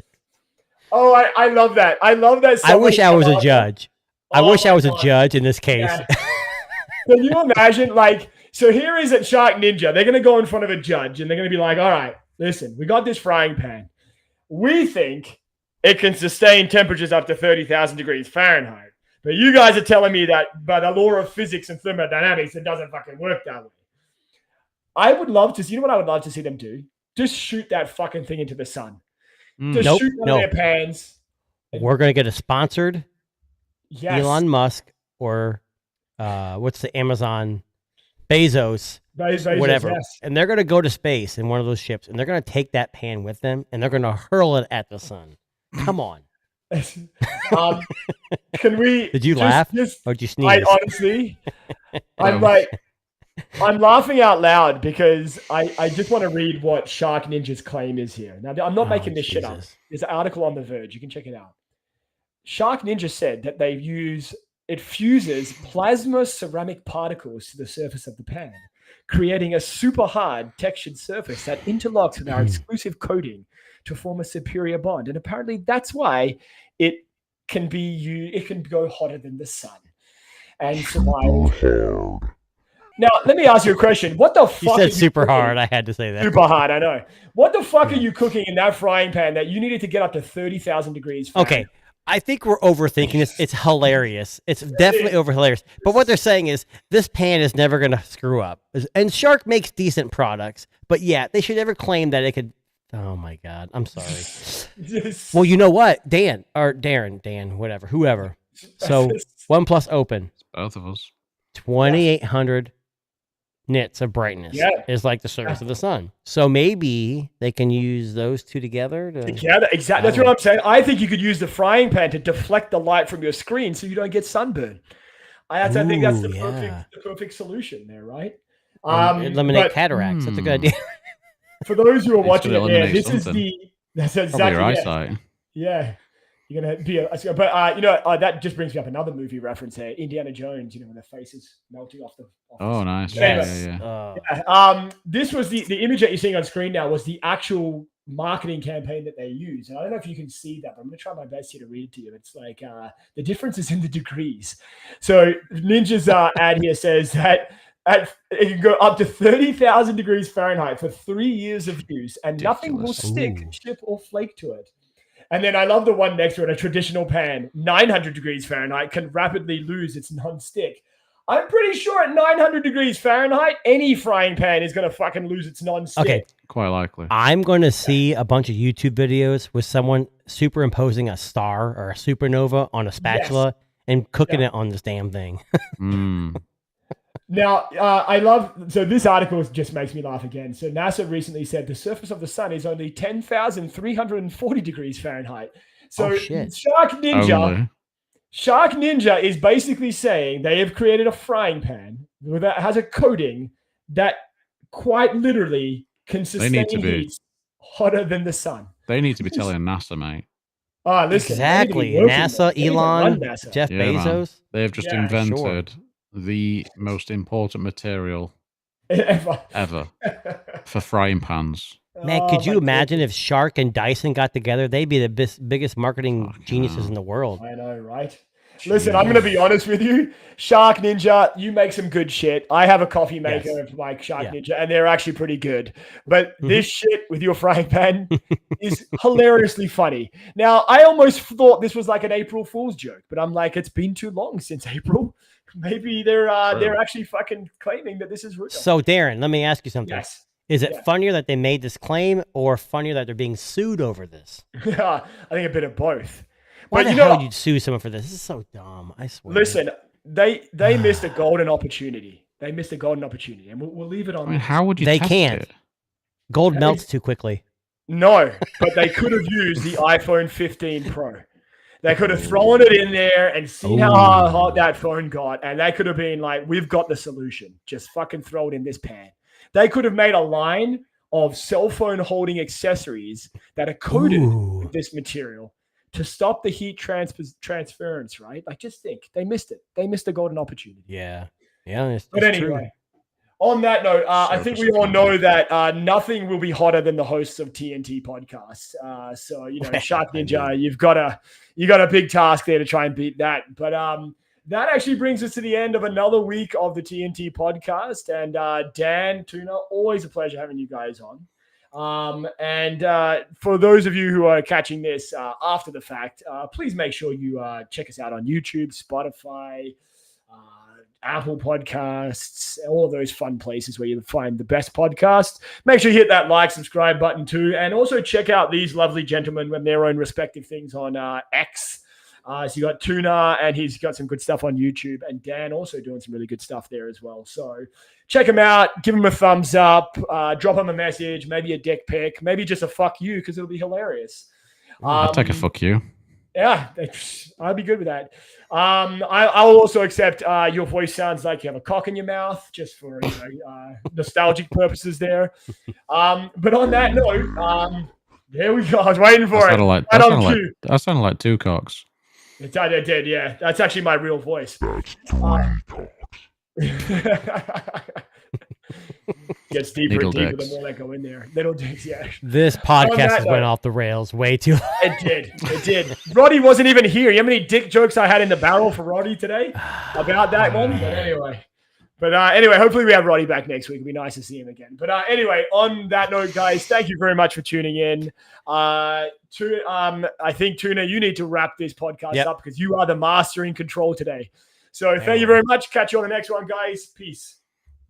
Oh, I love that. I love that. I wish I was a judge. I wish I was a judge in this case. Yeah. Can you imagine, so here is at Shark Ninja. They're going to go in front of a judge and they're going to be like, all right, listen, we got this frying pan. We think it can sustain temperatures up to 30,000 degrees Fahrenheit. But you guys are telling me that by the law of physics and thermodynamics, it doesn't fucking work that way. I would love to see, you know what I would love to see them do? Just shoot that fucking thing into the sun. Just shoot one of their pans. We're going to get a sponsored Elon Musk or what's the Amazon Bezos, whatever. Yes. And they're going to go to space in one of those ships and they're going to take that pan with them and they're going to hurl it at the sun. Come on. Can we? Did you laugh or did you sneeze? Honestly, I'm laughing out loud because I just want to read what Shark Ninja's claim is here. Now, I'm not making this shit up. There's an article on The Verge. You can check it out. Shark Ninja said that it fuses plasma ceramic particles to the surface of the pan, creating a super hard textured surface that interlocks with our exclusive coating to form a superior bond. And apparently that's why it can go hotter than the sun and survive. Now, let me ask you a question. What the fuck? You said super hard. I had to say that. Super hard, I know. What the fuck are you cooking in that frying pan that you needed to get up to 30,000 degrees Fahrenheit? Okay. I think we're overthinking this. It's hilarious. It's definitely over hilarious. But what they're saying is this pan is never going to screw up. And Shark makes decent products. But yeah, they should never claim that it could. Oh my God. I'm sorry. Well, you know what? Dan, whatever, whoever. So 1+ open. It's both of us. 2,800 nits of brightness is like the surface of the sun. So maybe they can use those two together. Exactly. That's what I'm saying. I think you could use the frying pan to deflect the light from your screen so you don't get sunburn. I think that's the perfect solution there, right? Eliminate cataracts. That's a good idea. For those who are watching it, that's exactly your eyesight. Yeah. You're going to be that just brings me up another movie reference there. Indiana Jones, when the face is melting off the nice. Yes. This was the image that you're seeing on screen now was the actual marketing campaign that they use. And I don't know if you can see that, but I'm going to try my best here to read it to you. It's like the difference is in the degrees. So Ninja's ad here says that it can go up to 30,000 degrees Fahrenheit for 3 years of use, and nothing will stick, chip, or flake to it. And then I love the one next to it, a traditional pan, 900 degrees Fahrenheit, can rapidly lose its non-stick. I'm pretty sure at 900 degrees Fahrenheit, any frying pan is going to fucking lose its non-stick. Okay. Quite likely. I'm going to see a bunch of YouTube videos with someone superimposing a star or a supernova on a spatula and cooking it on this damn thing. Now, so this article just makes me laugh again. So NASA recently said the surface of the sun is only 10,340 degrees Fahrenheit. So Shark Ninja is basically saying they have created a frying pan that has a coating that quite literally can sustain heat hotter than the sun. They need to be telling NASA, mate. Listen, exactly. NASA, Elon, Jeff Bezos. They have just invented the most important material Ever. For frying pans. Man, could you imagine if Shark and Dyson got together? They'd be the biggest marketing geniuses in the world. I know, right? Jeez. Listen, I'm going to be honest with you. Shark Ninja, you make some good shit. I have a coffee maker like Shark Ninja, and they're actually pretty good. But this shit with your frying pan is hilariously funny. Now, I almost thought this was like an April Fool's joke, but I'm like, it's been too long since April. Maybe they're actually fucking claiming that this is real. So, Darren, let me ask you something. Yes. Is it funnier that they made this claim or funnier that they're being sued over this? I think a bit of both. Why the hell would you sue someone for this? This is so dumb. I swear. Listen, they missed a golden opportunity. They missed a golden opportunity, and we'll leave it on. I mean, how would you? They can't. It? Gold melts too quickly. No, but they could have used the iPhone 15 Pro. They could have thrown it in there and seen how hot that phone got, and they could have been like, "We've got the solution. Just fucking throw it in this pan." They could have made a line of cell phone holding accessories that are coated with this material to stop the heat transference, right? Like, just think, they missed it. They missed a golden opportunity. Yeah. It's but anyway, on that note, I think we all know that nothing will be hotter than the hosts of TNT Podcast. So, Shark Ninja, you got a big task there to try and beat that. But that actually brings us to the end of another week of the TNT Podcast. And Dan, Tuna, always a pleasure having you guys on. And for those of you who are catching this after the fact, please make sure you check us out on YouTube, Spotify, Apple Podcasts, all of those fun places where you find the best podcasts. Make sure you hit that like, subscribe button too. And also check out these lovely gentlemen with their own respective things on X. So you got Tuna, and he's got some good stuff on YouTube, and Dan also doing some really good stuff there as well. So check him out, give him a thumbs up, drop him a message, maybe a dick pic, maybe just a fuck you, because it'll be hilarious. I'll take a fuck you. Yeah, I'd be good with that. I will also accept your voice sounds like you have a cock in your mouth, just for nostalgic purposes there. But on that note, there we go. I was waiting for it. That sounded like two cocks. It did, yeah. That's actually my real voice. Gets deeper and deeper the more they go in there. Little dicks, yeah. This podcast went off the rails way too long. It did. Roddy wasn't even here. You know how many dick jokes I had in the barrel for Roddy today about that one? But anyway, hopefully we have Roddy back next week. It'd be nice to see him again. But anyway, on that note, guys, thank you very much for tuning in. I think, Tuna, you need to wrap this podcast up because you are the master in control today. So thank you very much. Catch you on the next one, guys. Peace.